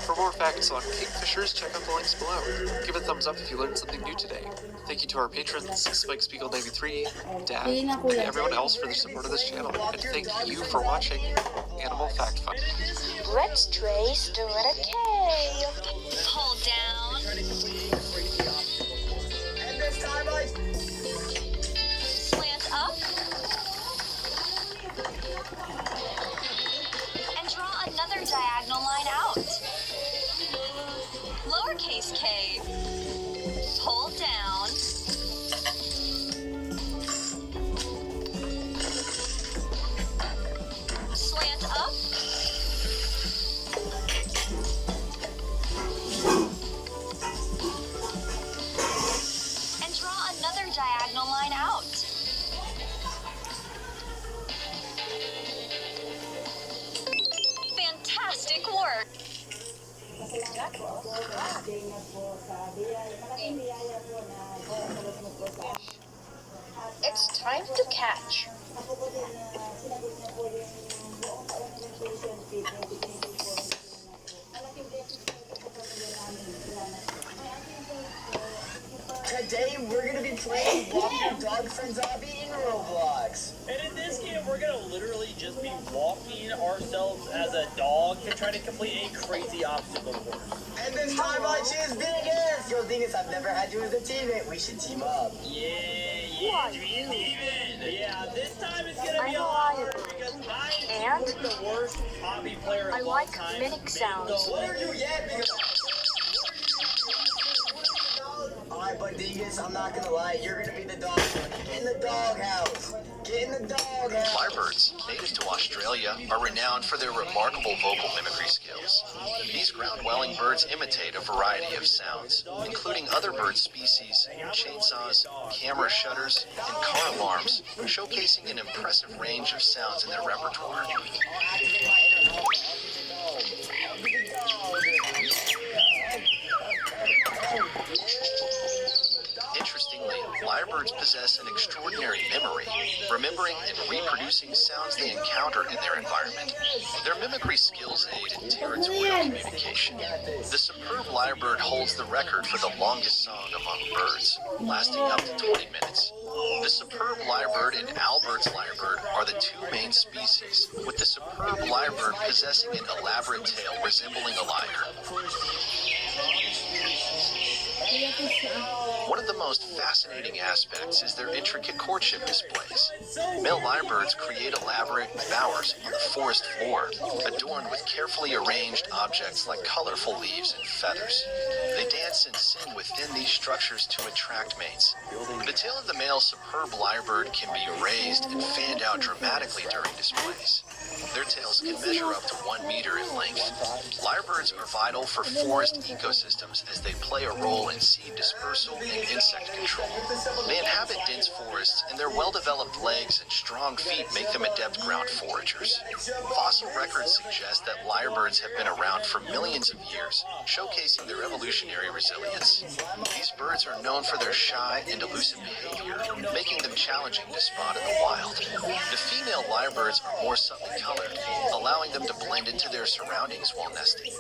For more facts on kingfishers, check out the links below. Give a thumbs up if you learned something new today. Thank you to our patrons, Spike Spiegel 93, Dad, and everyone else for their support of this channel. And thank you for watching Animal Fact Fund. Let's trace the letter K. Hold down. And this time I... Slant up. And draw another diagonal line out. Lowercase k. Hold down. Slant up. And draw another diagonal line out. Fantastic work. It's time to catch. Today we're gonna be playing Walk Your Dog from Zombie in Roblox. And in this game, we're gonna literally just be walking ourselves as a dog to try to complete a crazy obstacle course. And this time I choose Dingus! Yo, Dingus, I've never had you as a teammate. We should team up. Yeah, this time it's gonna be a lot harder because I'm the worst hobby player of all time. Mimic sounds. What are you yapping about? Alright, but Dingus, I'm not gonna lie, you're gonna be the dog. Get in the doghouse. Get in the doghouse. Lyrebirds, native to Australia, are renowned for their remarkable vocal mimicry skills. These ground-dwelling birds imitate a variety of sounds, including other bird species, chainsaws, camera shutters, and car alarms, showcasing an impressive range of sounds in their repertoire. Interestingly, lyrebirds possess an extraordinary memory, remembering and reproducing sounds they encounter in their environment. Their mimicry skills aid in territorial communication. The superb lyrebird holds the record for the longest song among birds, lasting up to 20 minutes. The superb lyrebird and Albert's lyrebird are the two main species, with the superb lyrebird possessing an elaborate tail resembling a lyre. One of the most fascinating aspects is their intricate courtship displays. Male lyrebirds create elaborate bowers on the forest floor, adorned with carefully arranged objects like colorful leaves and feathers. They dance and sing within these structures to attract mates. The tail of the male superb lyrebird can be raised and fanned out dramatically during displays. Their tails can measure up to 1 meter in length. Lyrebirds are vital for forest ecosystems as they play a role in seed dispersal and insect control. They inhabit dense forests, and their well-developed legs and strong feet make them adept ground foragers. Fossil records suggest that lyrebirds have been around for millions of years, showcasing their evolutionary resilience. These birds are known for their shy and elusive behavior, making them challenging to spot in the wild. lyrebirds are more subtly colored, allowing them to blend into their surroundings while nesting.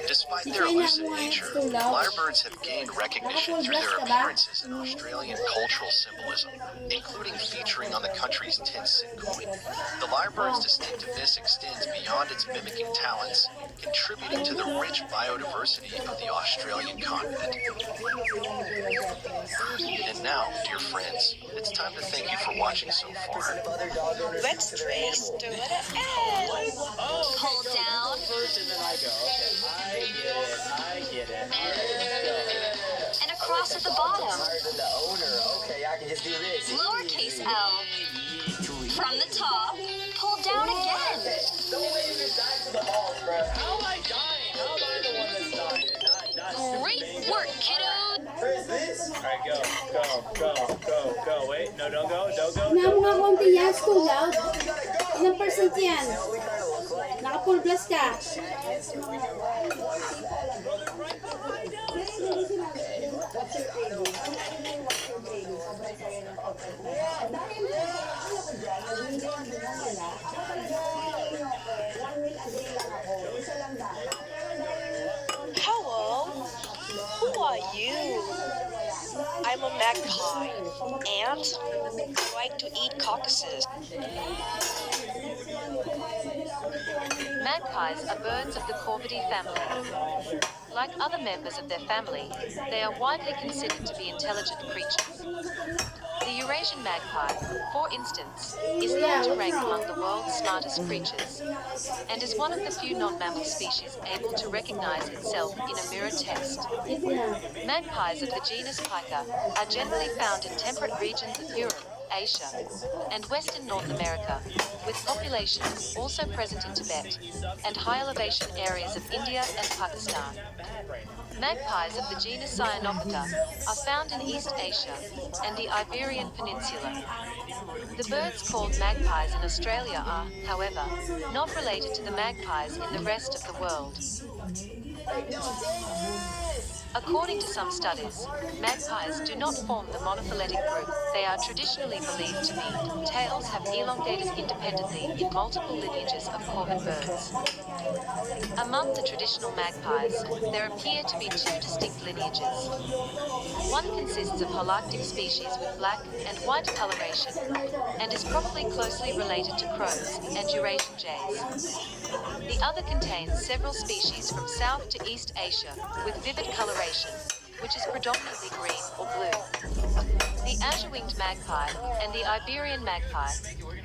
Despite their elusive nature, lyrebirds have gained recognition through their appearances in Australian cultural symbolism, including featuring on the country's 10-cent coin. The lyrebird's distinctiveness extends beyond its mimicking talents, contributing to the rich biodiversity of the Australian continent. And now, dear friends, it's time to thank you for watching so far. Let's trace the letter L. Hold down. First and then I go. Okay. I get it. All right, let's go. And across at the bottom. Higher than the owner. Okay, I can just do this. Lowercase L. From the top, pull down again. Don't let me just dive to the balls, bro. How am I dying? How am I the one that's dying? Not Great work, kiddo. Where's this? All right, go. Wait, no, don't go. Na mga konti yan, school out. Ilang percent yan? Naka-full plus ka. Hello. Who are you? I'm a magpie, and I like to eat caucuses. Magpies are birds of the Corvidae family. Like other members of their family, they are widely considered to be intelligent creatures. The Eurasian magpie, for instance, is thought to rank among the world's smartest creatures, and is one of the few non-mammal species able to recognize itself in a mirror test. Magpies of the genus Pica are generally found in temperate regions of Europe, Asia, and Western North America, with populations also present in Tibet and high elevation areas of India and Pakistan. Magpies of the genus Cyanopita are found in East Asia and the Iberian Peninsula. The birds called magpies in Australia are, however, not related to the magpies in the rest of the world. According to some studies, magpies do not form the monophyletic group they are traditionally believed to be. Tails have elongated independently in multiple lineages of corvid birds. Among the traditional magpies, there appear to be two distinct lineages. One consists of holarctic species with black and white coloration, and is probably closely related to crows and Eurasian jays. The other contains several species from South to East Asia with vivid coloration, which is predominantly green or blue. The azure-winged magpie and the Iberian magpie,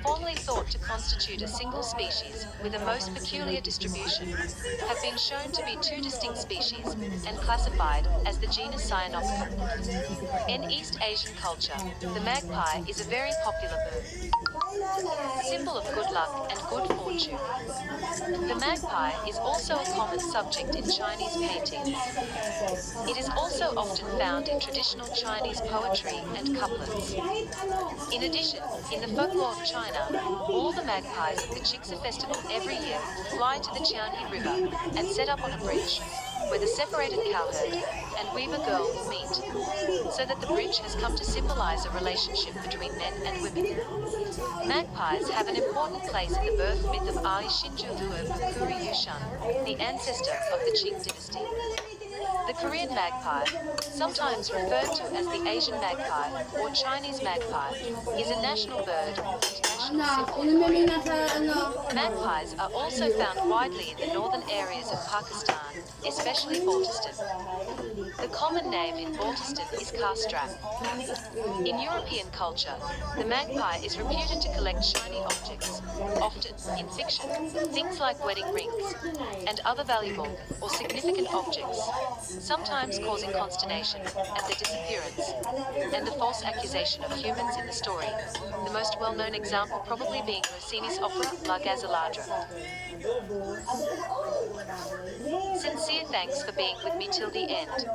formerly thought to constitute a single species with a most peculiar distribution, have been shown to be two distinct species and classified as the genus Cyanopita. In East Asian culture, the magpie is a very popular bird, symbol of good luck and good fortune. The magpie is also a common subject in Chinese paintings. It is also often found in traditional Chinese poetry and couplets. In addition, in the folklore of China, all the magpies at the Chiksa festival every year fly to the Qianhe River and set up on a bridge, where the separated cowherd and weaver girl will meet, so that the bridge has come to symbolize a relationship between men and women. Magpies have an important place in the birth myth of Ali Shinjuhue Pukuri Yushan, the ancestor of the Qing dynasty. The Korean magpie, sometimes referred to as the Asian magpie or Chinese magpie, is a national bird and national symbol. Magpies are also found widely in the northern areas of Pakistan, especially Baltistan. The common name in Baltistan is castrap. In European culture, the magpie is reputed to collect shiny objects, often, in fiction, things like wedding rings, and other valuable or significant objects, sometimes causing consternation at their disappearance, and the false accusation of humans in the story, the most well-known example probably being Rossini's opera La Gazzaladra. Sincere thanks for being with me till the end.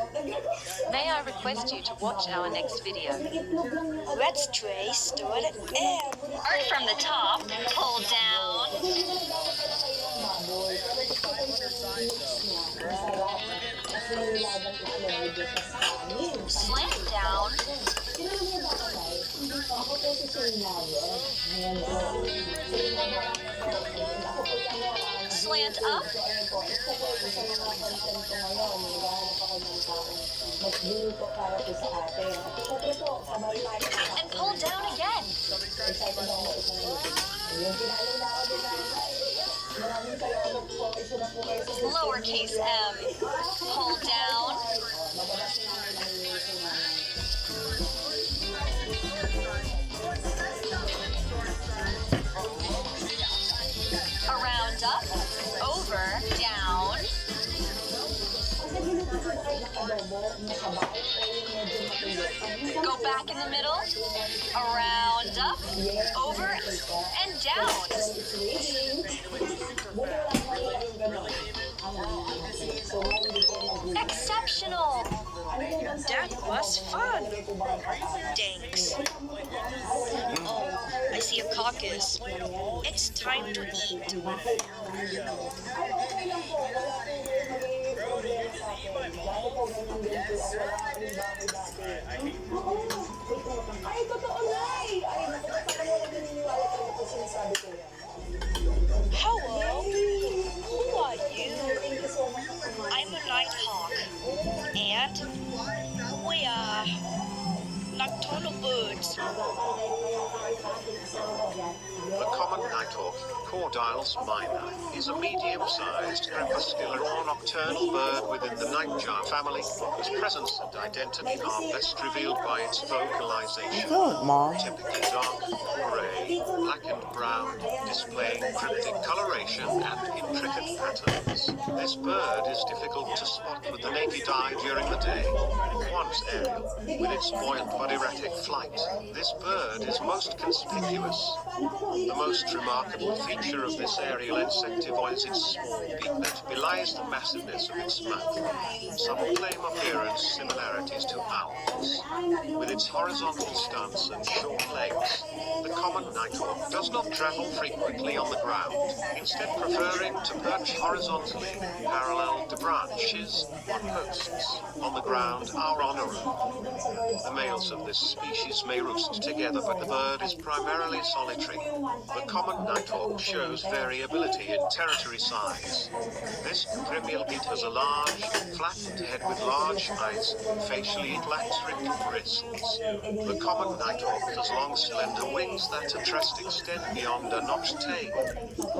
May I request you to watch our next video. Let's trace the letter M. Start from the top, pull down. Slam down. Slant up. And pull down again. Lowercase m. Pull down. Around up. Over. Down. Go back in the middle. Around up. Over. And down. Exceptional! That was fun! Thanks. Oh, I see a caucus. It's time to eat. Hello, who are you? I'm a Nighthawk, and we are nocturnal birds. The common nighthawk, Cordyles minor, is a medium-sized crepuscular or nocturnal bird within the nightjar family, whose presence and identity are best revealed by its vocalization. Good, Mom. Typically dark, grey, black and brown, displaying cryptic coloration and intricate patterns. This bird is difficult to spot with the naked eye during the day. Once aerial, with its buoyant but erratic flight, this bird is most conspicuous. The most remarkable feature of this aerial insectivore is its small beak that belies the massiveness of its mouth. Some claim appearance similarities to owls. With its horizontal stance and short legs, the common nighthawk does not travel frequently on the ground, instead preferring to perch horizontally, parallel to branches or posts on the ground or on a roof. The males of this species may roost together, but the bird is primarily solitary. The common nighthawk shows variability in territory size. This cuprimial beat has a large, flattened head with large eyes. Facially, it lacks ripped bristles. The common nighthawk has long, slender wings that at rest extend beyond a notched tail.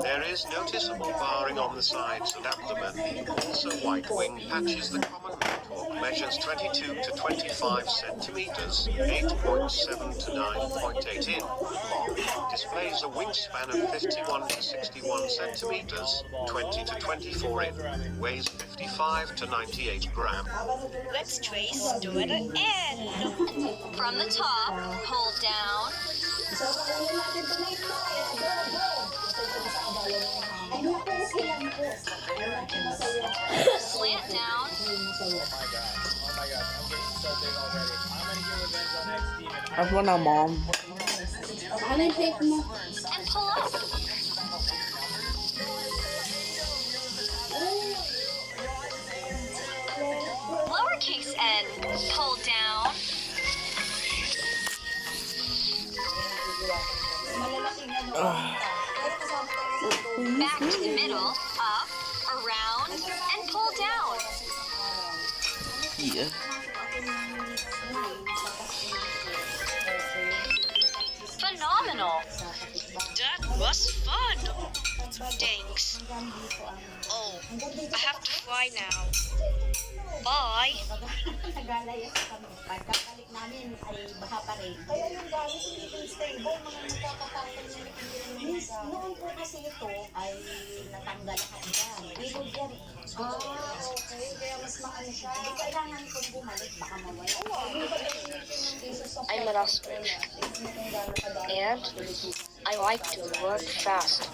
There is noticeable barring on the sides and abdomen. Also, white wing patches. The common nighthawk measures 22 to 25 centimeters, 8.7 to 9.8 in long. Displays a wingspan of 51 to 61 centimeters, 20 to 24 in. Weighs 55 to 98 grams. Let's trace to an end. From the top, pull down. Slant down. That's what I'm Mom. And pull up. Lowercase n, pull down. Back to the middle, up, around, and pull down. Yeah. Phenomenal. That was fun. Thanks. Oh, I have to fly now. Bye. Pagkakalik namin ay baha pa rin. Kaya yung gamit hindi ito stable, mga nagkakapatay na nakikinis. Noon po kasi ito ay natanggal lahat yan. Bilog yan. Okay. Kaya mas maano siya. Hindi kailangan kung bumalik, baka mawala. I'm an ostrich, and I like to work fast.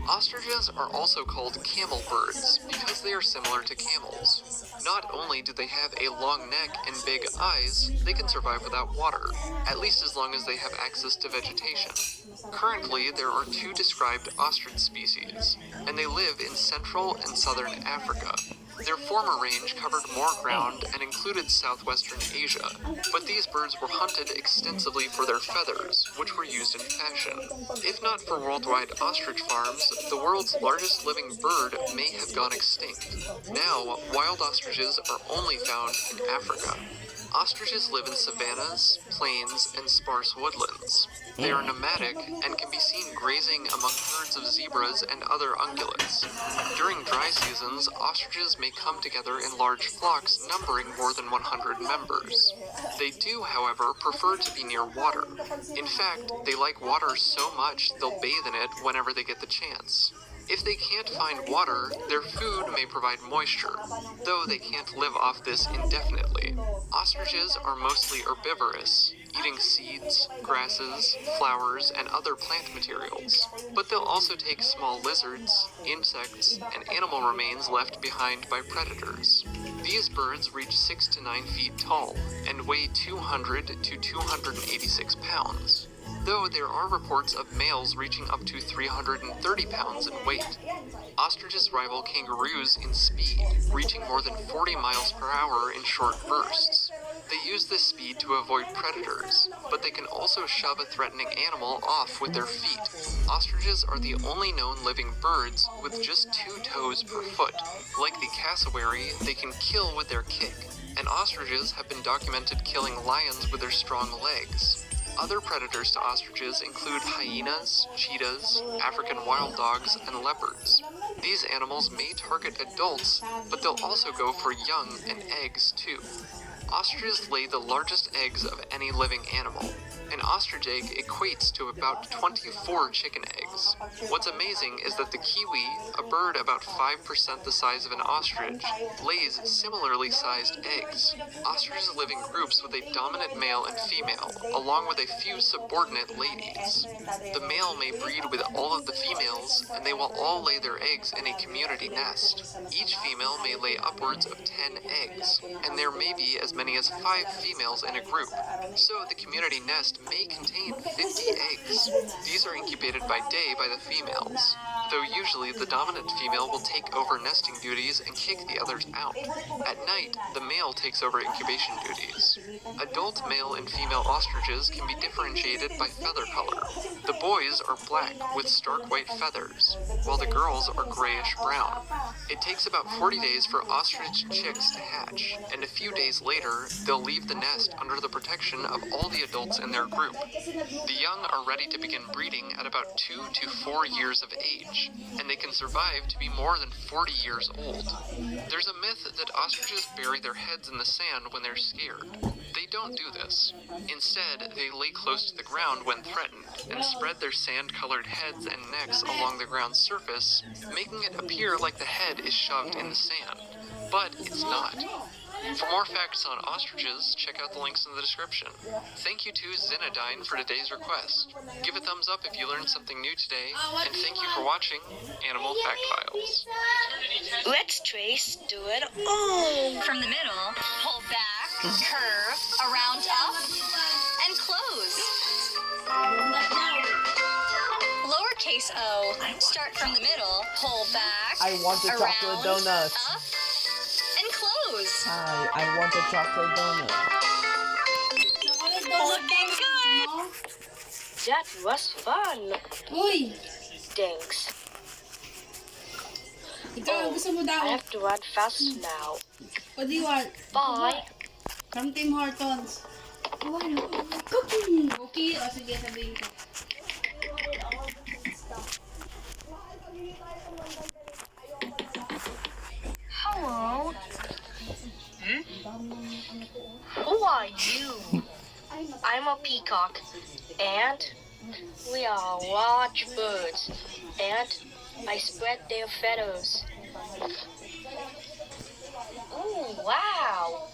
Ostriches are also called camel birds because they are similar to camels. Not only do they have a long neck and big eyes, they can survive without water, at least as long as they have access to vegetation. Currently, there are 2 described ostrich species, and they live in Central and Southern Africa. Their former range covered more ground and included southwestern Asia, but these birds were hunted extensively for their feathers, which were used in fashion. If not for worldwide ostrich farms, the world's largest living bird may have gone extinct. Now, wild ostriches are only found in Africa. Ostriches live in savannas, plains, and sparse woodlands. They are nomadic and can be seen grazing among herds of zebras and other ungulates. During dry seasons, ostriches may come together in large flocks numbering more than 100 members. They do, however, prefer to be near water. In fact, they like water so much they'll bathe in it whenever they get the chance. If they can't find water, their food may provide moisture, though they can't live off this indefinitely. Ostriches are mostly herbivorous, eating seeds, grasses, flowers, and other plant materials. But they'll also take small lizards, insects, and animal remains left behind by predators. These birds reach 6 to 9 feet tall and weigh 200 to 286 pounds. Though there are reports of males reaching up to 330 pounds in weight. Ostriches rival kangaroos in speed, reaching more than 40 miles per hour in short bursts. They use this speed to avoid predators, but they can also shove a threatening animal off with their feet. Ostriches are the only known living birds with just 2 toes per foot. Like the cassowary, they can kill with their kick, and ostriches have been documented killing lions with their strong legs. Other predators to ostriches include hyenas, cheetahs, African wild dogs, and leopards. These animals may target adults, but they'll also go for young and eggs too. Ostriches lay the largest eggs of any living animal. An ostrich egg equates to about 24 chicken eggs. What's amazing is that the kiwi, a bird about 5% the size of an ostrich, lays similarly sized eggs. Ostriches live in groups with a dominant male and female, along with a few subordinate ladies. The male may breed with all of the females, and they will all lay their eggs in a community nest. Each female may lay upwards of 10 eggs, and there may be as many as 5 females in a group. So the community nest may contain 50 eggs. These are incubated by day by the females, though usually the dominant female will take over nesting duties and kick the others out. At night, the male takes over incubation duties. Adult male and female ostriches can be differentiated by feather color. The boys are black with stark white feathers, while the girls are grayish-brown. It takes about 40 days for ostrich chicks to hatch, and a few days later, they'll leave the nest under the protection of all the adults in their group. The young are ready to begin breeding at about 2 to 4 years of age, and they can survive to be more than 40 years old. There's a myth that ostriches bury their heads in the sand when they're scared. They don't do this. Instead, they lay close to the ground when threatened, and spread their sand-colored heads and necks along the ground's surface, making it appear like the head is shoved in the sand. But it's not. For more facts on ostriches, check out the links in the description. Thank you to Zinadine for today's request. Give a thumbs up if you learned something new today, and thank you for watching Animal Fact Files. Let's trace, do it all. From the middle, pull back, curve, around up, and close. Lowercase o, start from the middle, pull back, I want a chocolate around, donut. up, and close. Hi, I want a chocolate donut. Looking good. That was fun. Uy! Thanks. Ikaw, gusto mo daw? I have to run fast now. What do you want? Bye. From Tim Hortons. Cookie! Cookie? O sige, sabihin ko. Hello. Who are you? I'm a peacock, and we are large birds, and I spread their feathers. Oh, wow!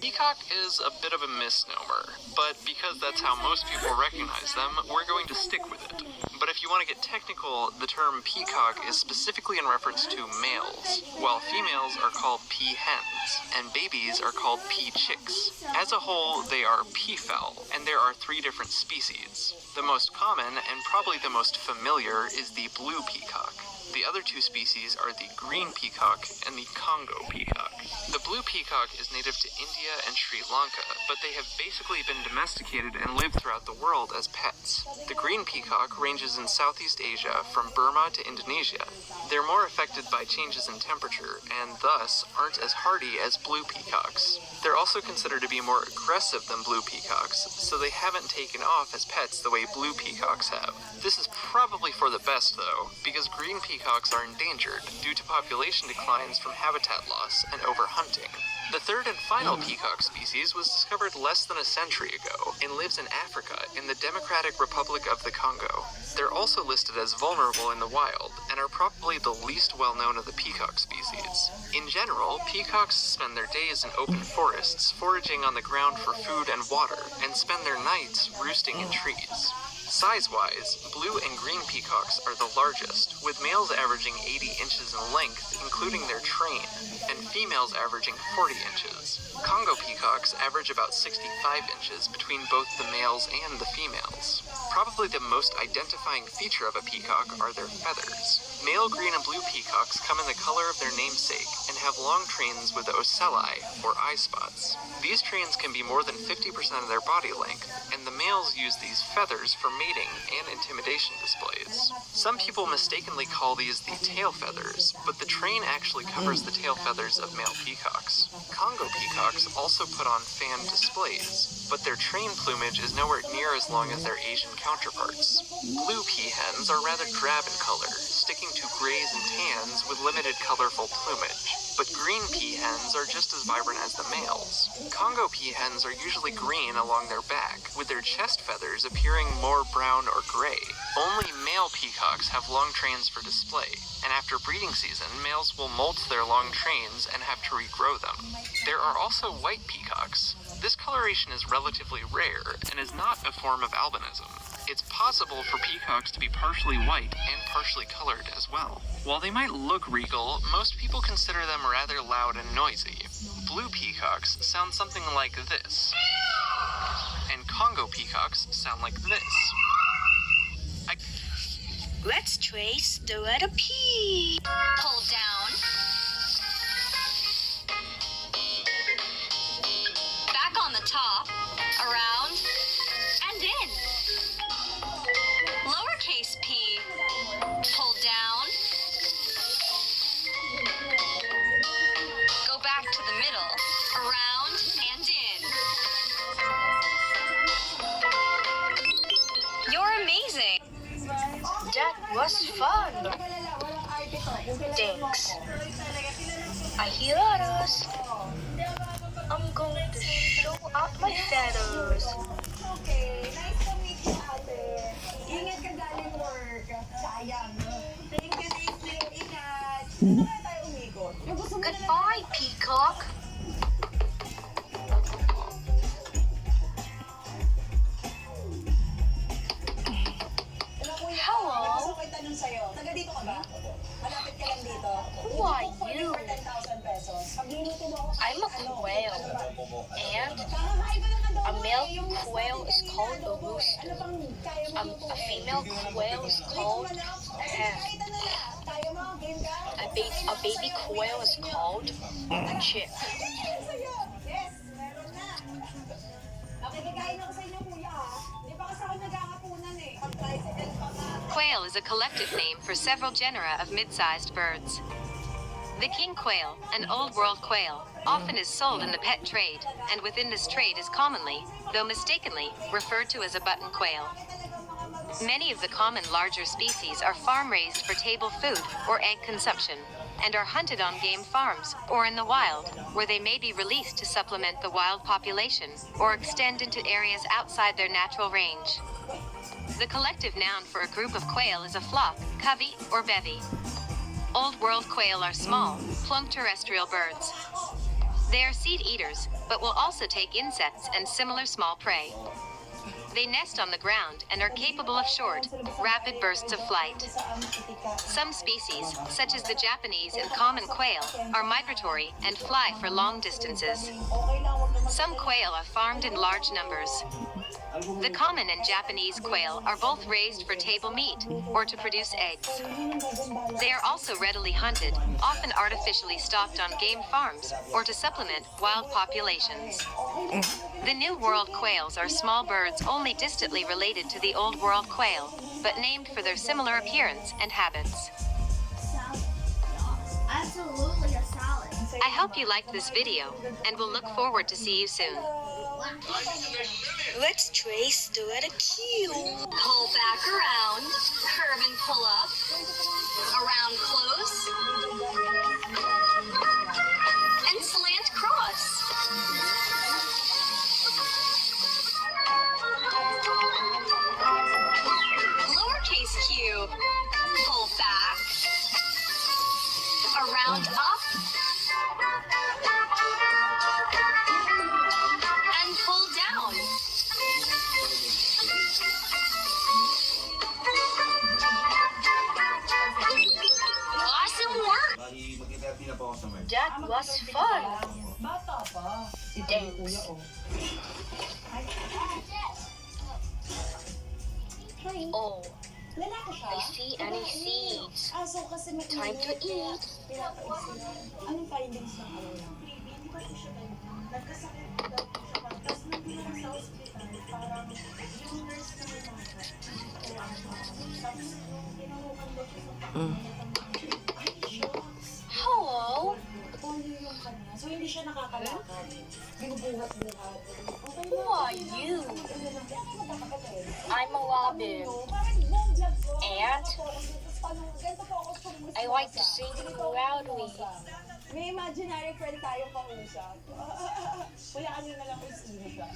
Peacock is a bit of a misnomer, but because that's how most people recognize them, we're going to stick with it. But if If you want to get technical, the term peacock is specifically in reference to males, while females are called peahens, and babies are called peachicks. As a whole, they are peafowl, and there are 3 different species. The most common, and probably the most familiar, is the blue peacock. The other 2 species are the green peacock and the Congo peacock. The blue peacock is native to India and Sri Lanka, but they have basically been domesticated and live throughout the world as pets. The green peacock ranges in Southeast Asia from Burma to Indonesia. They're more affected by changes in temperature and thus aren't as hardy as blue peacocks. They're also considered to be more aggressive than blue peacocks, so they haven't taken off as pets the way blue peacocks have. This is probably for the best though, because green peacocks are endangered due to population declines from habitat loss and overhunting. The third and final peacock species was discovered less than a century ago and lives in Africa in the Democratic Republic of the Congo. They're also listed as vulnerable in the wild and are probably the least well-known of the peacock species. In general, peacocks spend their days in open forests foraging on the ground for food and water and spend their nights roosting in trees. Size-wise, blue and green peacocks are the largest, with males averaging 80 inches in length, including their train, and females averaging 40 inches. Congo peacocks average about 65 inches between both the males and the females. Probably the most identifying feature of a peacock are their feathers. Male green and blue peacocks come in the color of their namesake and have long trains with ocelli, or eye spots. These trains can be more than 50% of their body length, and the males use these feathers for mating and intimidation displays. Some people mistakenly call these the tail feathers, but the train actually covers the tail feathers of male peacocks. Congo peacocks also put on fan displays, but their train plumage is nowhere near as long as their Asian counterparts. Blue peahens are rather drab in color, sticking to grays and tans with limited colorful plumage, but green peahens are just as vibrant as the males. Congo peahens are usually green along their back, with their chest feathers appearing more brown or gray. Only male peacocks have long trains for display, and after breeding season, males will molt their long trains and have to regrow them. There are also white peacocks. This coloration is relatively rare and is not a form of albinism. It's possible for peacocks to be partially white and partially colored as well. While they might look regal, most people consider them rather loud and noisy. Blue peacocks sound something like this, and Congo peacocks sound like this. Let's trace the letter P. Pull down. Back on the top, around, and in. Lowercase p. Pull down. Go back to the middle, around, and in. You're amazing. That was fun. Thanks. Ahilaros. I'm going to show out my feathers. Okay, nice to meet you, ate. Ingat ka galing work. Sayang. Thank you. Ingat. Saan na tayo umikot? Goodbye, Peacock. Hello. Who are you? I'm a quail, and a male quail is called a rooster. A female quail is called a hen. A baby quail is called a chick. Quail is a collective name for several genera of mid-sized birds. The king quail, an old world quail, often is sold in the pet trade, and within this trade is commonly, though mistakenly, referred to as a button quail. Many of the common larger species are farm-raised for table food or egg consumption, and are hunted on game farms or in the wild, where they may be released to supplement the wild population or extend into areas outside their natural range. The collective noun for a group of quail is a flock, covey, or bevy. Old world quail are small, plump terrestrial birds. They are seed eaters, but will also take insects and similar small prey. They nest on the ground and are capable of short, rapid bursts of flight. Some species, such as the Japanese and common quail, are migratory and fly for long distances. Some quail are farmed in large numbers. The common and Japanese quail are both raised for table meat or to produce eggs. They are also readily hunted, often artificially stocked on game farms or to supplement wild populations. The New World quails are small birds only distantly related to the Old World quail, but named for their similar appearance and habits. Absolutely a salad. I hope you liked this video, and we'll look forward to see you soon. Let's trace the letter Q. Pull back around, curve and pull up, around close, and slant cross. Lowercase q, pull back, around up, and pull down. Awesome work! That was fun. Thanks. Oh, I see any seeds. Time to eat. Hello. Who are you? I'm a robin. And I like to sing loudly. May imaginary friend tayong kausap. Wala nyo na lang kung sino siya.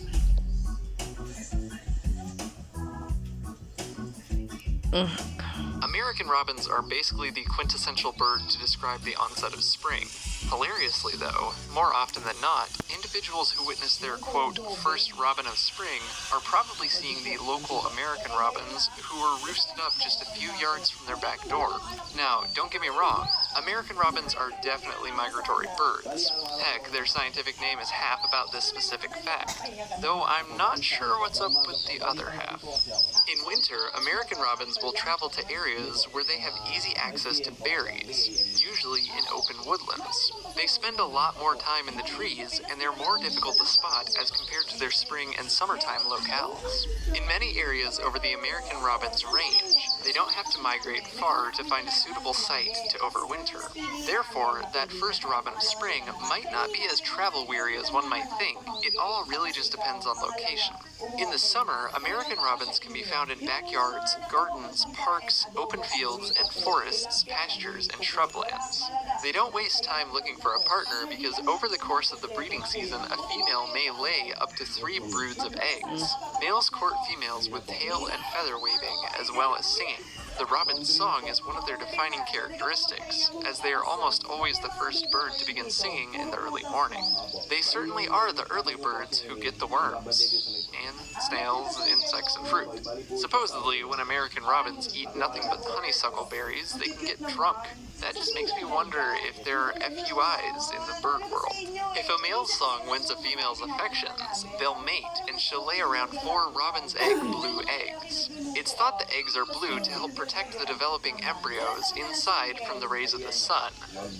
American robins are basically the quintessential bird to describe the onset of spring. Hilariously, though, more often than not, individuals who witness their, quote, first robin of spring are probably seeing the local American robins who were roosted up just a few yards from their back door. Now, don't get me wrong, American robins are definitely migratory birds. Heck, their scientific name is half about this specific fact, though I'm not sure what's up with the other half. In winter, American robins will travel to areas where they have easy access to berries, usually in open woodlands. They spend a lot more time in the trees, and they're more difficult to spot as compared to their spring and summertime locales. In many areas over the American robin's range, they don't have to migrate far to find a suitable site to overwinter. Therefore, that first robin of spring might not be as travel-weary as one might think. It all really just depends on location. In the summer, American robins can be found in backyards, gardens, parks, open fields, and forests, pastures, and shrublands. They don't waste time looking for a partner because over the course of the breeding season, a female may lay up to 3 broods of eggs. Males court females with tail and feather waving, as well as singing. The robin's song is one of their defining characteristics, as they are almost always the first bird to begin singing in the early morning. They certainly are the early birds who get the worms, and snails, insects, and fruit. Supposedly, when American robins eat nothing but honeysuckle berries, they can get drunk. That just makes me wonder if there are FUIs in the bird world. If a male's song wins a female's affections, they'll mate, and she'll lay around 4 robin's egg blue eggs. It's thought the eggs are blue to help protect the developing embryos inside from the rays of the sun,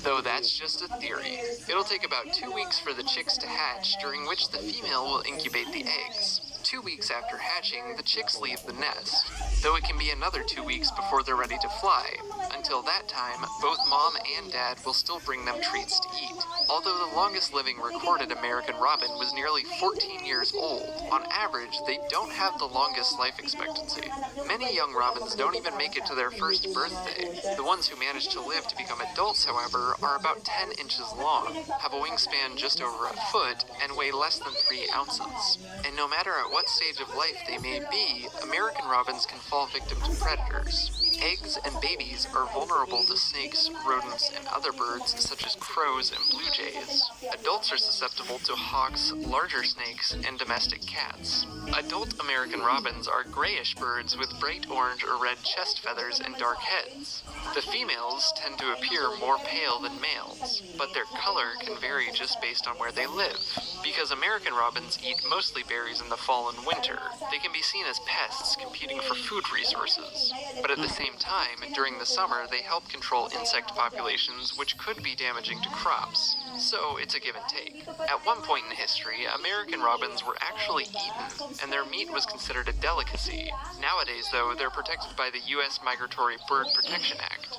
though that's just a theory. It'll take about 2 weeks for the chicks to hatch, during which the female will incubate the eggs. 2 weeks after hatching, the chicks leave the nest, though it can be another 2 weeks before they're ready to fly. Until that time, both mom and dad will still bring them treats to eat. Although the longest living recorded American robin was nearly 14 years old, on average, they don't have the longest life expectancy. Many young robins don't even make it to their first birthday. The ones who manage to live to become adults, however, are about 10 inches long, have a wingspan just over a foot, and weigh less than 3 ounces. And no matter at what stage of life they may be, American robins can fall victim to predators. Eggs and babies are are vulnerable to snakes, rodents, and other birds such as crows and blue jays. Adults are susceptible to hawks, larger snakes, and domestic cats. Adult American robins are grayish birds with bright orange or red chest feathers and dark heads. The females tend to appear more pale than males, but their color can vary just based on where they live. Because American robins eat mostly berries in the fall and winter, they can be seen as pests competing for food resources. But at the same time, during the summer, they help control insect populations which could be damaging to crops. So it's a give and take. At one point in history, American robins were actually eaten, and their meat was considered a delicacy. Nowadays, though, they're protected by the U.S. Migratory Bird Protection Act.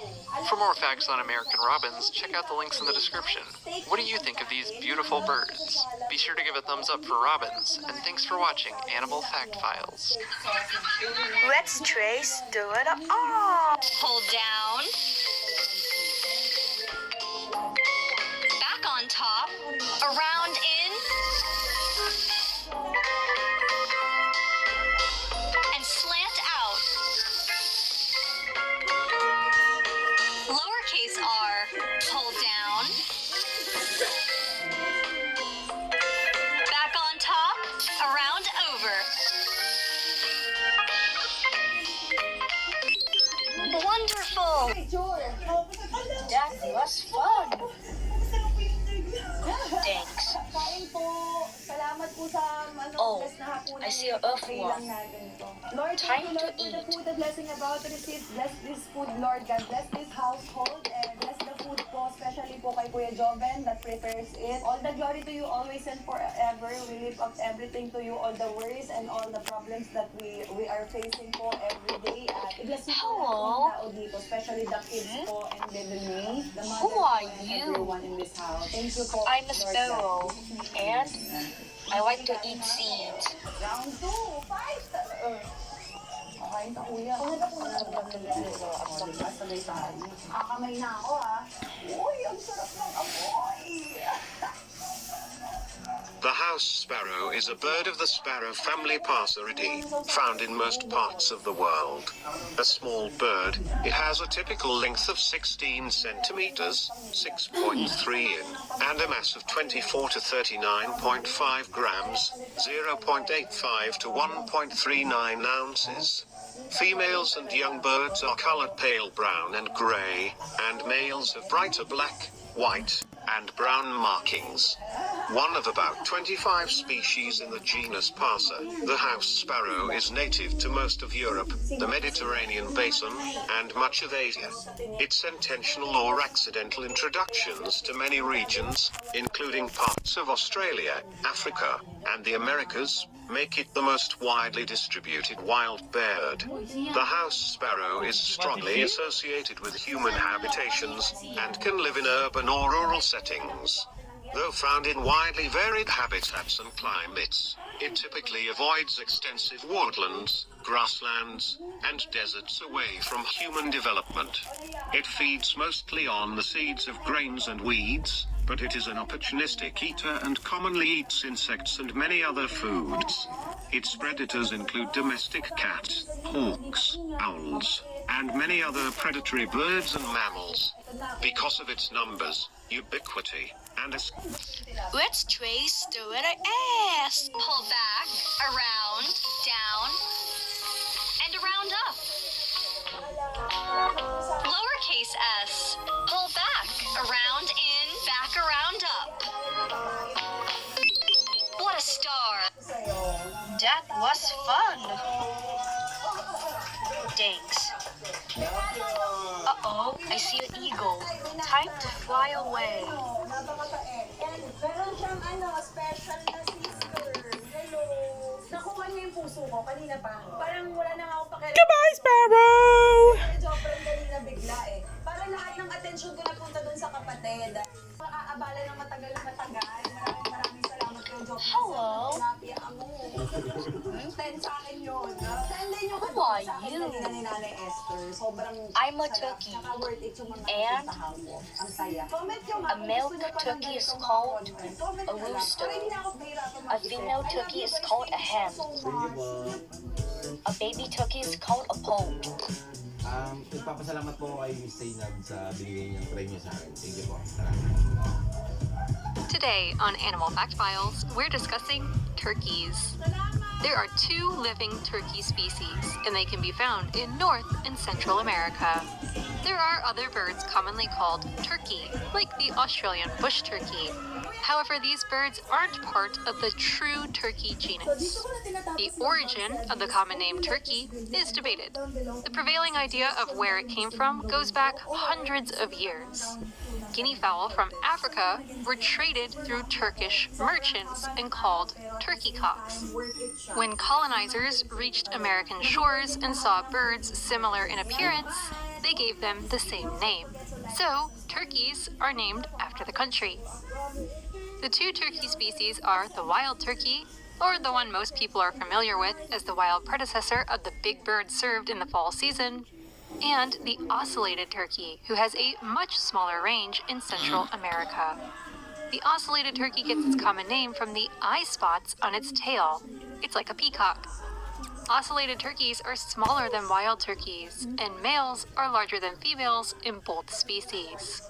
For more facts on American robins, check out the links in the description. What do you think of these beautiful birds? Be sure to give a thumbs up for robins, and thanks for watching Animal Fact Files. Let's trace the letter R. Hold down. Back on top. Around in. And slant out. Lowercase r. Hold down. Back on top. Around over. Wonderful! That was fun! Thanks. Oh, I see an earthworm. Lord, Time to thank you, Lord, eat. for the food, the blessing about to receive. Bless this food, Lord God. Bless this household and bless the food po, especially po kay Kuya Joven that prepares it. All the glory to you always and forever. We lift up everything to you, all the worries and all the problems that we are facing po every day. At bless you po Hello. lahat ng tao dito, especially the kids po and Bethany, the mother Who are po, and you? everyone in this house. Thank you po, I'm a Lord sparrow, God. and I like to eat seeds. Round 2, fight! Okay, kuya. Kakamay na ako, ha? Uy, ang sarap ng amoy! The house sparrow is a bird of the sparrow family Passeridae, found in most parts of the world. A small bird, it has a typical length of 16 centimeters, 6.3 in, and a mass of 24 to 39.5 grams, 0.85 to 1.39 ounces. Females and young birds are colored pale brown and gray, and males have brighter black, white, and brown markings. One of about 25 species in the genus Passer, the house sparrow is native to most of Europe, the Mediterranean basin, and much of Asia. Its intentional or accidental introductions to many regions, including parts of Australia, Africa, and the Americas, make it the most widely distributed wild bird. The house sparrow is strongly associated with human habitations and can live in urban or rural settings. Though found in widely varied habitats and climates, it typically avoids extensive woodlands, grasslands, and deserts away from human development. It feeds mostly on the seeds of grains and weeds, but it is an opportunistic eater and commonly eats insects and many other foods. Its predators include domestic cats, hawks, owls, and many other predatory birds and mammals. Because of its numbers, ubiquity, and Let's trace the letter S. Pull back, around, down, and around up. Lowercase s. Pull back, around in, back around up. What a star. That was fun! Thanks. Uh-oh, I see an eagle. Time to fly away. And meron siyang special na sister. Hello. Nakuha niya yung puso ko kanina pa. Parang wala na nga ako pakialam. Goodbye, Sparrow! Sobrang galing na bigla eh. Parang lahat ng atensyon ko napunta dun sa kapatid. Makaabala ng matagal na matagal. Maraming salamat kay Job. Hello. Napiya ako. 10 sa akin yun. Send din yung Who are sa akin you? kanina ni Nanay Esther. Sobrang I'm a turkey. worth it yung mga And puntahan mo. Ang saya. Comment yung a male turkey is called a rooster. A female turkey is called a hen. A baby turkey is called a poult. Nagpapasalamat po ako kay Miss Zainab sa binigay niyang try niya sa akin. Thank you po. Today on Animal Fact Files, we're discussing turkeys. There are 2 living turkey species, and they can be found in North and Central America. There are other birds commonly called turkey, like the Australian bush turkey. However, these birds aren't part of the true turkey genus. The origin of the common name turkey is debated. The prevailing idea of where it came from goes back hundreds of years. Guinea fowl from Africa were traded through Turkish merchants and called turkey cocks. When colonizers reached American shores and saw birds similar in appearance, they gave them the same name. So, turkeys are named after the country. The 2 turkey species are the wild turkey, or the one most people are familiar with as the wild predecessor of the big bird served in the fall season, and the ocellated turkey, who has a much smaller range in Central America. The ocellated turkey gets its common name from the eye spots on its tail. It's like a peacock. Ocellated turkeys are smaller than wild turkeys, and males are larger than females in both species.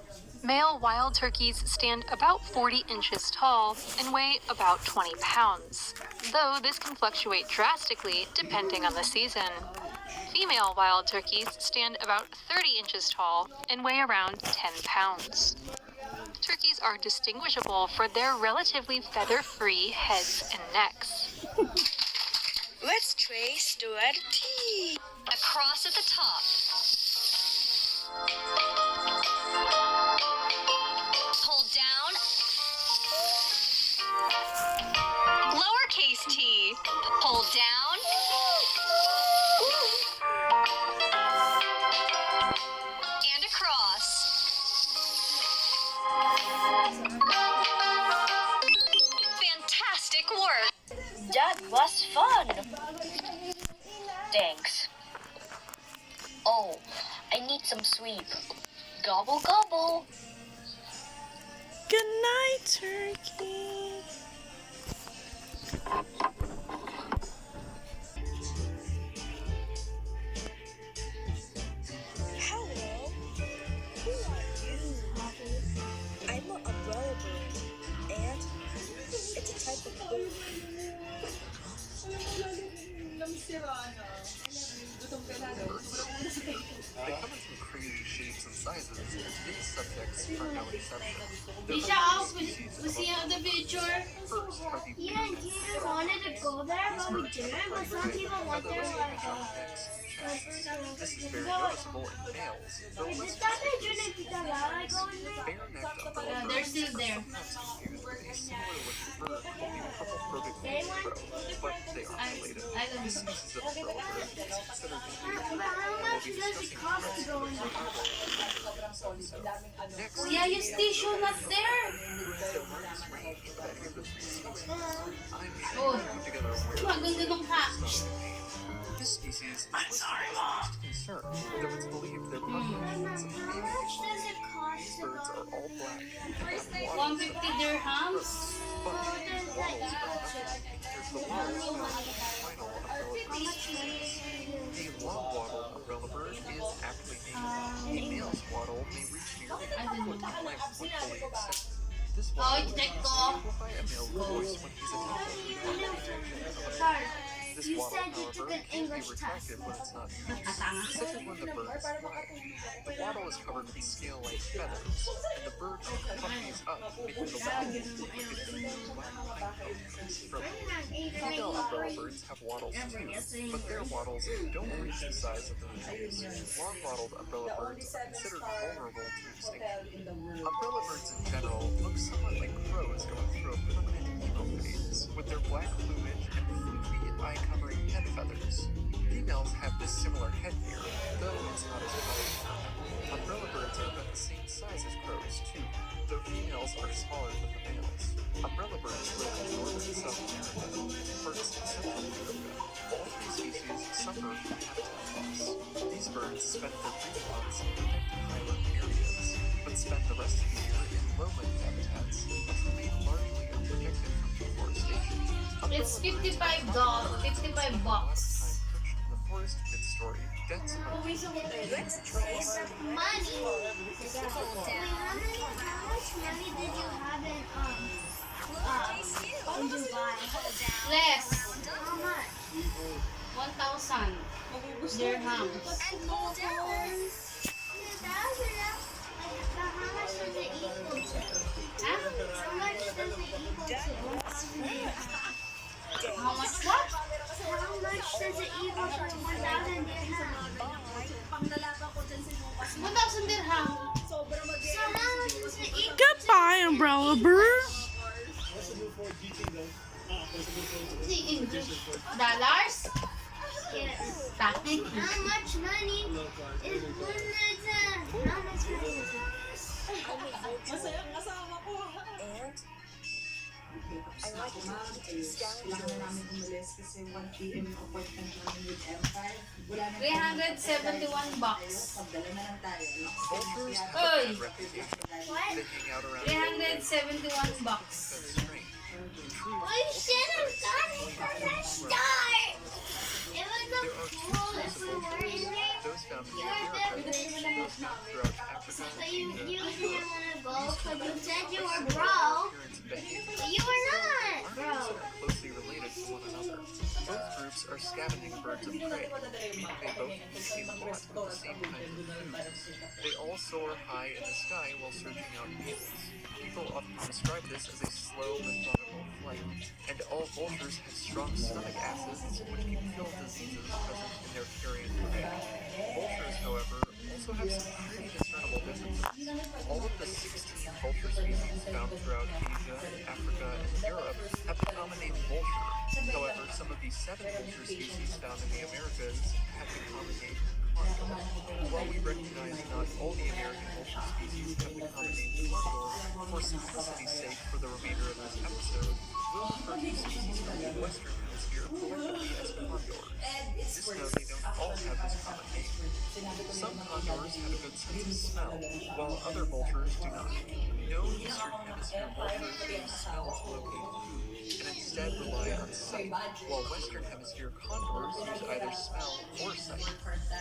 Male wild turkeys stand about 40 inches tall and weigh about 20 pounds, though this can fluctuate drastically depending on the season. Female wild turkeys stand about 30 inches tall and weigh around 10 pounds. Turkeys are distinguishable for their relatively feather-free heads and necks. Let's trace the letter T. Across at the top. Pull down. Lowercase t. Pull down. And across. Fantastic work. That was fun. Thanks. Oh, I need some sleep. Gobble gobble. Good night, turkey. Hello. Who are you? I'm an Umbrellabird, and it's a type of bird. They come in some crazy shapes and sizes. These subjects are no exception. Isha, was he on the picture? First are the Yeah, Gator wanted to go there, but we didn't. But some people went there This is very noticeable in males. Though less conspicuous. Bare-necked umbrella They're still there. confused with a similar-looking bird called the purple-throated winged crow, but they are related. This species of umbrellabird is considered endangered, and we'll be discussing threats to Next, Oh yeah, your station not there. Oh, maganda nung hat. This species is most concern, though it's believed their populations of females. These birds are all black and have 150 dirhams. but these wattles are not. There's the wattles found in the final umbrellabird species. The long-wattled umbrellabird is aptly named. A male's wattle may reach nearly 1 foot in length when fully extended. This wattle will amplify a male's voice when he's attempting to call the attention of a male. This wattle, however, can be retracted when it's not used, such as when the bird is flying. The wattle is covered with scale-like feathers, and the bird puffs up, making the wattle look like a deep black pine cone comes from it. Female umbrellabirds have wattles too, but their wattles don't reach the size of the males. Long-wattled umbrellabirds are considered vulnerable to extinction. Umbrellabirds in general look somewhat like crows going through a permanent emo phase, with their black plumage and floofy eye-covering head feathers. Females have this similar headgear, though it's not as powerful. Umbrellabirds are about the same size as crows, too, though females are smaller than the males. Umbrellabirds live in North and South America, and parts of Central America. All 3 species suffer from habitat loss. These birds spend their breeding months in protected highland areas, but spend the rest of the year in lowland habitats, which remain largely unprotected from deforestation. It's $55. $55 bucks. In the forest mid-story, That's Let's trace money. How much money did you have in Dubai? Less. How much? 1,000 dirhams. How much does it equal to? Huh? How much does it equal to? How much what? How much does it equal to 1,000 dirhams? 1,000 dirhams. So how much does it equal? Goodbye, Umbrellabird. Dollars? Yes. How much money is 1,000? How much money is that? I like to keep scavenging. 371 bucks. Vultures have a Oy! bad reputation. What? They hang out around 371 bucks. We should have done it from the start. It was so cool if we were in there. those found in You were America, there. those found throughout Africa, But you Asia, didn't want to go because you said you were similar broke. appearance and behavior. But you were not Aren't broke. closely related to one another. Both groups are scavenging birds of prey, meaning they both consume a lot of the same kinds of foods. They all soar high in the sky while searching out meals. People often describe this as a slow, methodical flight, and all vultures have strong stomach acids, which can kill diseases present in their carrion prey. Vultures, however, also have some pretty discernible differences. All of the 16 vulture species found throughout Asia, Africa, and Europe have the common name vulture. However, some of the 7 vulture species found in the Americas have the common name condor. While we recognize not all the American vulture species have the common name condor, for simplicity's sake for the remainder of this episode, we'll refer to species from the Western Hemisphere collectively as condors. Just know they don't all have this common name. Some condors have a good sense of smell, while other vultures do not. No Eastern Hemisphere vultures use smell to locate food, and instead rely on sight, while Western Hemisphere condors use either smell or sight.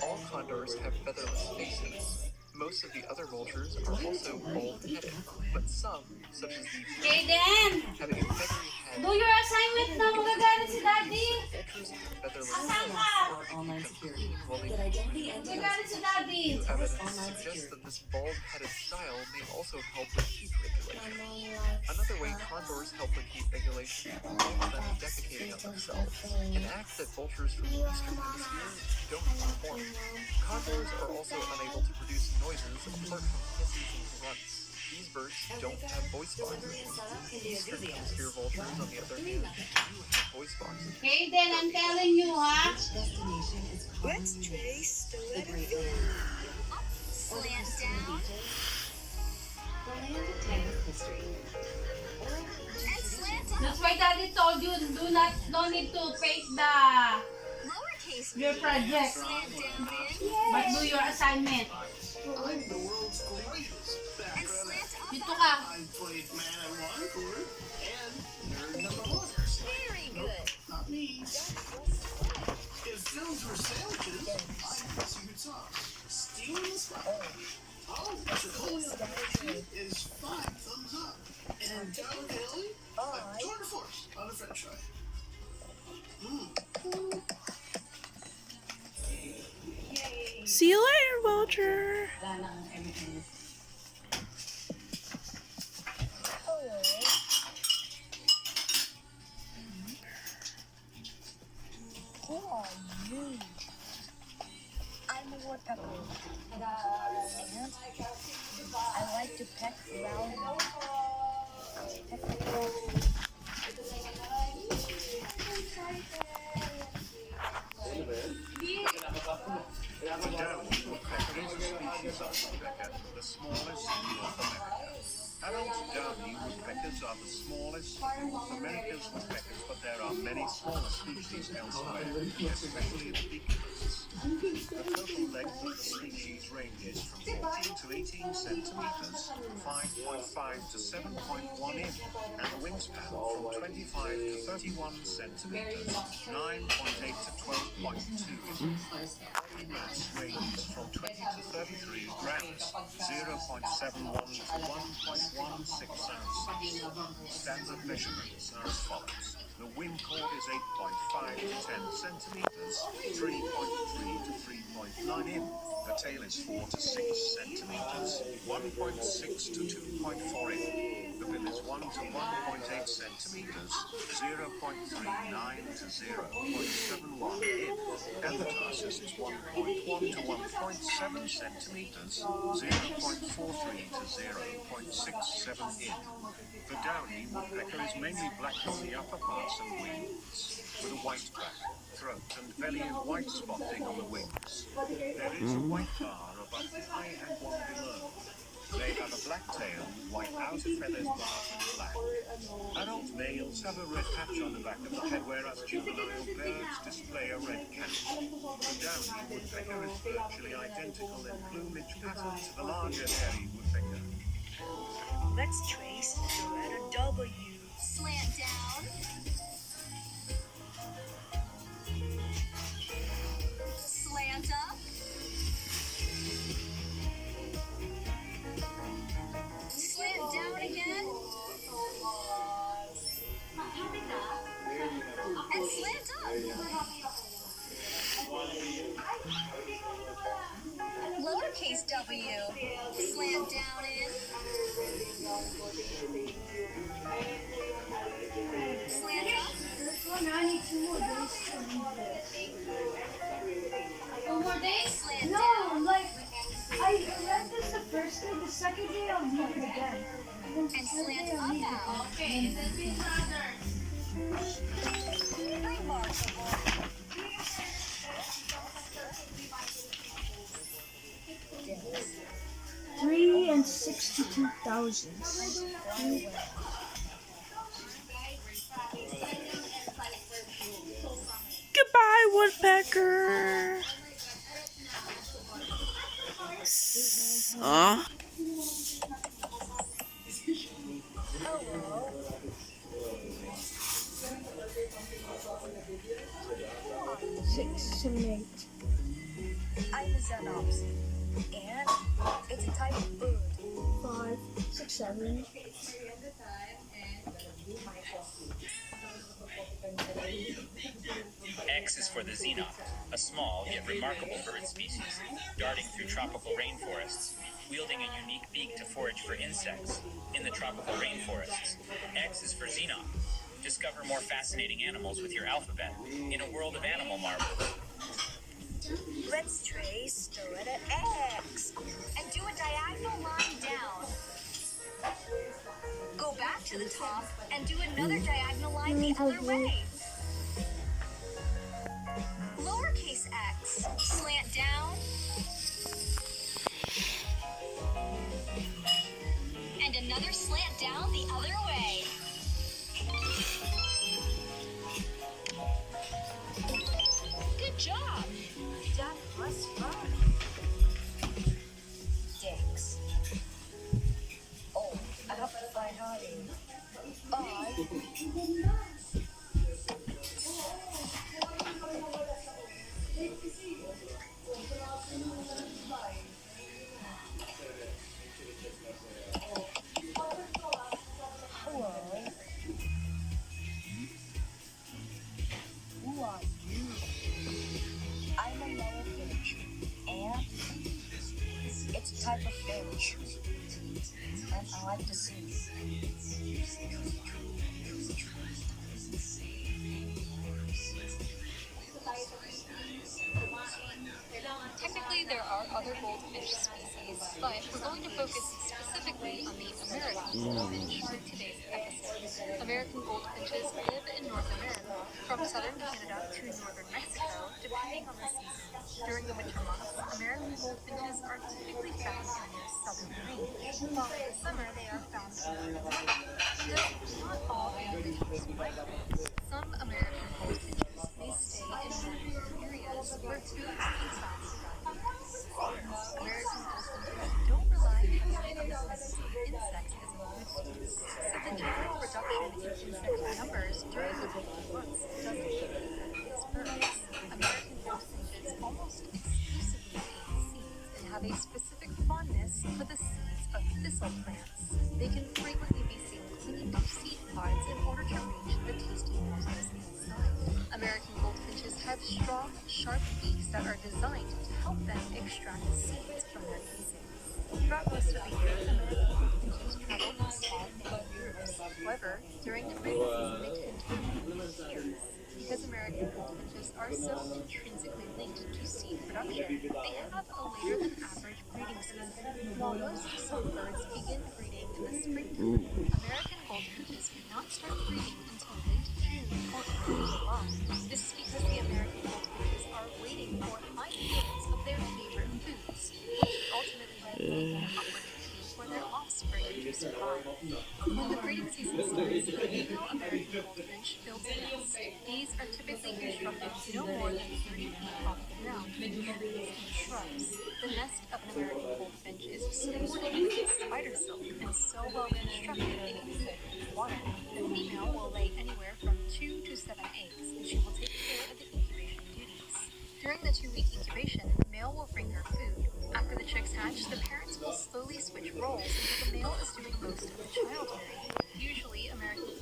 All condors have featherless faces. Most of the other vultures are also bald-headed, but some, such as the Jaden! having a feathery head. Do your assignment na magagalit si Daddy! Vultures have featherless Asan faces ka? or keep them clean while they feed. Magagalit si Daddy! New evidence suggests that this bald-headed style may also help with heat regulation. Another way condors help with heat regulation involves them defecating on themselves, an act that vultures from the Eastern Hemisphere don't perform. Condors are also unable to produce noises apart from hisses and grunts. These birds don't have voice boxes. Eastern Hemisphere vultures, on the other hand, do have voice boxes. Okay, then I'm telling you, ha? Let's trace the letter V. Slant down. The land of Tiger's history. And slant up. That's why Daddy told you don't need to face the Lowercase your project, slant down then. but do your assignment. I'm the world's greatest And slant up. Dito ka. I played man at one court and nerd number 1. Very good. Not me. If films were sandwiches, I'd have secret sauce. Steam in the sky. Oh, Chipotle is 5 thumbs up. And delicately, a tour de force on a french fry. See you later, Vulture. Who are you? I'm a woodpecker. And I like to peck around. The smallest in North America. Adult downy woodpeckers are the smallest of North America's woodpeckers, but there are many smaller species elsewhere, especially in the Peacock. The total length of the species ranges from 14 to 18 centimeters, 5.5 to 7.1 in, and the wingspan from 25 to 31 centimeters, 9.8 to 12.2 in. Body mass ranges from 20 to 33 grams, 0.71 to 1.16 ounces. Standard measurements are as follows. The wing chord is 8.5 to 10 centimeters, 3.3 to 3.9 in. The tail is 4 to 6 centimeters, 1.6 to 2.4 in. The bill is 1 to 1.8 centimeters, 0.39 to 0.71 in. And the tarsus is 1.1 to 1.7 centimeters, 0.43 to 0.67 in. The downy woodpecker is mainly black on the upper parts and wings, with a white back, throat and belly and white spotting on the wings. There is a white bar above the eye and one below. They have a black tail with white outer feathers barred with black. Adult males have a red patch on the back of the head, whereas juvenile birds display a red cap. The downy woodpecker is virtually identical in plumage pattern to the larger hairy woodpecker. Let's trace the letter W. Slant down. Slant up. Slant down again. And slant up. Lowercase w. Slant down in. Slant up. I need 2 more days to read this. 1 more day? Slant no, down. like, I read this the first day, the second day I'll read it again. And slant up now. Okay, this is another. Remarkable. 3 and 62 thousandths. Goodbye, woodpecker. Aw. Six, 7, 8. I'm a Xenops, and it's a type of bird. 5, 6, 7. X is for the Xenops, a small yet remarkable bird species, darting through tropical rainforests, wielding a unique beak to forage for insects in the tropical rainforests. X is for Xenops. Discover more fascinating animals with your alphabet in a world of animal marvels. Let's trace the letter X. And do a diagonal line down. Go back to the top and do another diagonal line the other way. Lowercase x. Slant down. And another slant down the other way. Good job. That was fun. Dicks. Oh, I have to find hiding. Hello. Who are you? I'm a yellow finch, and it's a type of finch, and I like to sing. Technically, there are other goldfinch species, but we're going to focus specifically on the American goldfinch for today's episode. American goldfinches live in North America, from southern Canada to northern Mexico, depending on the season. During the winter months, American goldfinches are typically found in the southern range, while in the summer they are found in the north. Though not all goldfinches like this, some American goldfinches may stay in warmer areas goldfinches were two distinct styles of goldfinches. American goldfinches don't rely heavily on the synthesis of insects as in food source, so the general reduction in insect numbers during the winter months doesn't affect these birds. American goldfinches almost exclusively eat seeds and have a specific fondness for the seeds of thistle plants. They can frequently be seen clinging to seed pods in order to reach the tasty morsels inside. American goldfinches have strong, sharp beaks that are designed to help them extract seeds from their casings. Throughout most of the year, American goldfinches travel in small groups. However, during the breeding season, they tend to remain pairs. Because American goldfinches are so intrinsically linked to seed production, they have a later than average breeding season. While most songbirds begin breeding in the springtime, American goldfinches do not start breeding until late June or early July. This is because the American goldfinches are waiting for high yields of their favorite foods, which ultimately make an opportunity for their offspring to survive. When the breeding season starts, the female American goldfinch builds nests. These are typically constructed no more than 30 feet off the ground in trees and shrubs. The nest of an American goldfinch is supported with spider silk and so well constructed it can fit water. The female will lay anywhere from 2 to 7 eggs, and she will take care of the incubation duties. During the 2-week incubation, the male will bring her food. After the chicks hatch, the parents will slowly switch roles until the male is doing most of the child rearing. Usually, American.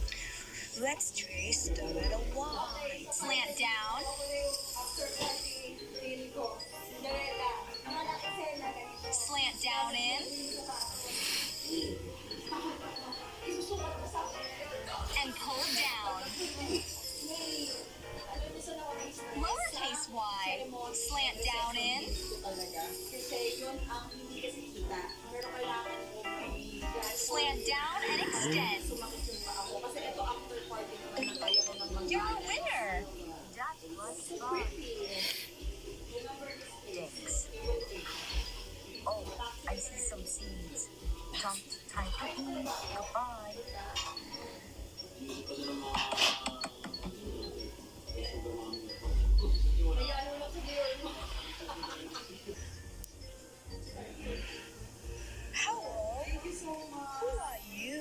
Let's trace the little Y. Slant down. Slant down in. And pull down. Lowercase y. Slant down in. Slant down and extend. You're a winner! That was fun. Thanks. Oh, I see some seeds. Time to eat. Goodbye. Hello. Who are you?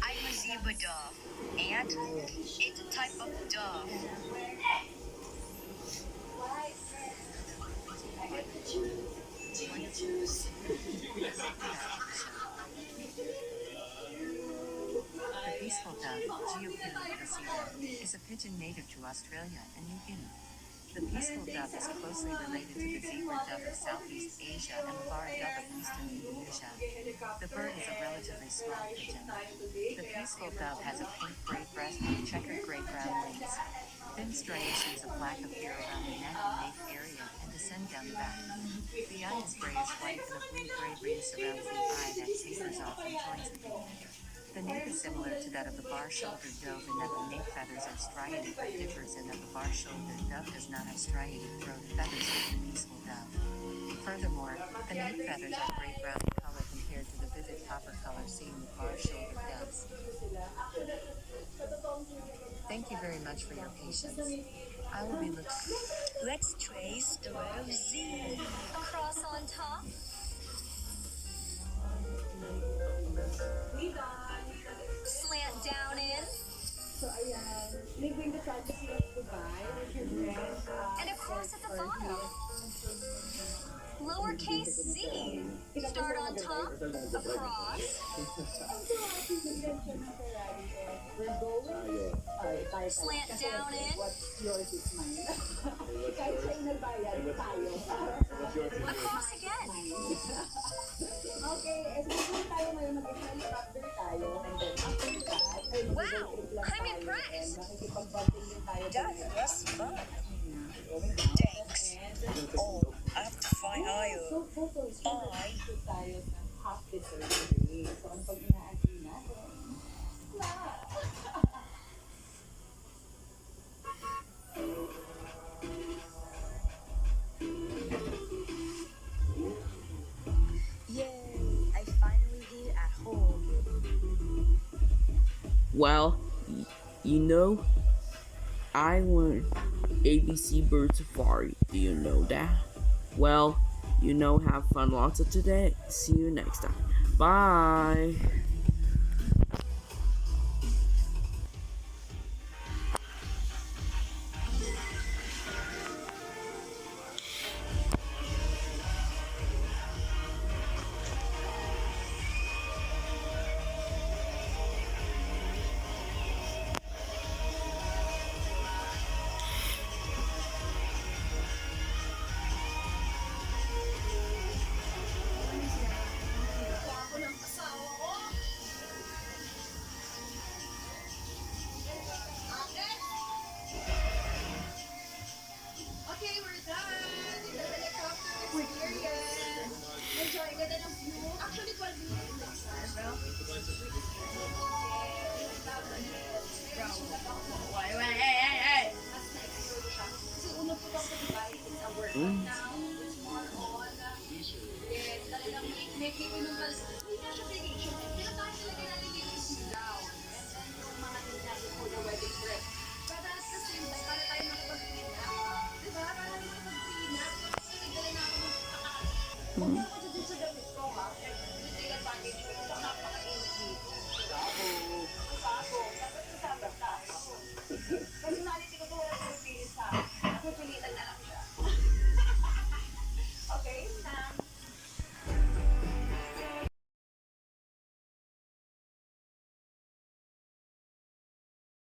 I'm a zebra dove. And it's a type of dove. The peaceful dove, is a pigeon native to Australia and New Guinea. The peaceful dove is closely related to the zebra dove of Southeast Asia and the bar dove of Eastern Indonesia. The bird is a relatively small pigeon. The peaceful dove has a pink-gray breast with checkered gray-brown wings. Thin striations of black appear around the neck and nape area and descend down the back. The eye is grayish-white and a blue-gray ring surrounds the eye that tapers off and joins the beak. The nape is similar to that of the bar-shouldered dove in that the nape feathers are striated, but differs in that the bar-shouldered dove does not have striated throat feathers like the peaceful dove. Furthermore, the nape feathers are gray-brown in color compared to the vivid copper color seen with bar-shouldered doves. Thank you very much for your patience. I will be looking. Let's trace the letter Z. Across on top. Slant down in. So ayan, leaving the fantasy of Dubai with your friends. And across at the bottom. Lowercase z. Start on top, across. Slant down in. What's yours is mine. Kahit sa'yo nagbayad, tayo. Across again. Okay, siguro tayo ngayon mag-helicopter tayo. And then after that, wow, I'm impressed. That was fun. Thanks. Oh, I have to find Ayo. Bye. Yay, I finally did at home. Well, you know, I learned ABC Bird Safari. Do you know that? Well, have fun lots of today. See you next time. Bye. Okay, we're done. The helicopter experience. Enjoy. Ganda ng view. Actually, 12 minutes lang sa bro. Hey. Mas na-explore siya. Kasi una po lang sa Dubai is a work. Now, it's more on talagang making inumbal. Hindi na siya vacation. Pinatahan talaga natin dito yung sigaw. And then yung mga need natin for the wedding trip. But at the same time, para tayo makapag-clean up. Diba? Para tayo makapag-clean up. Kasi nagdala na ako ng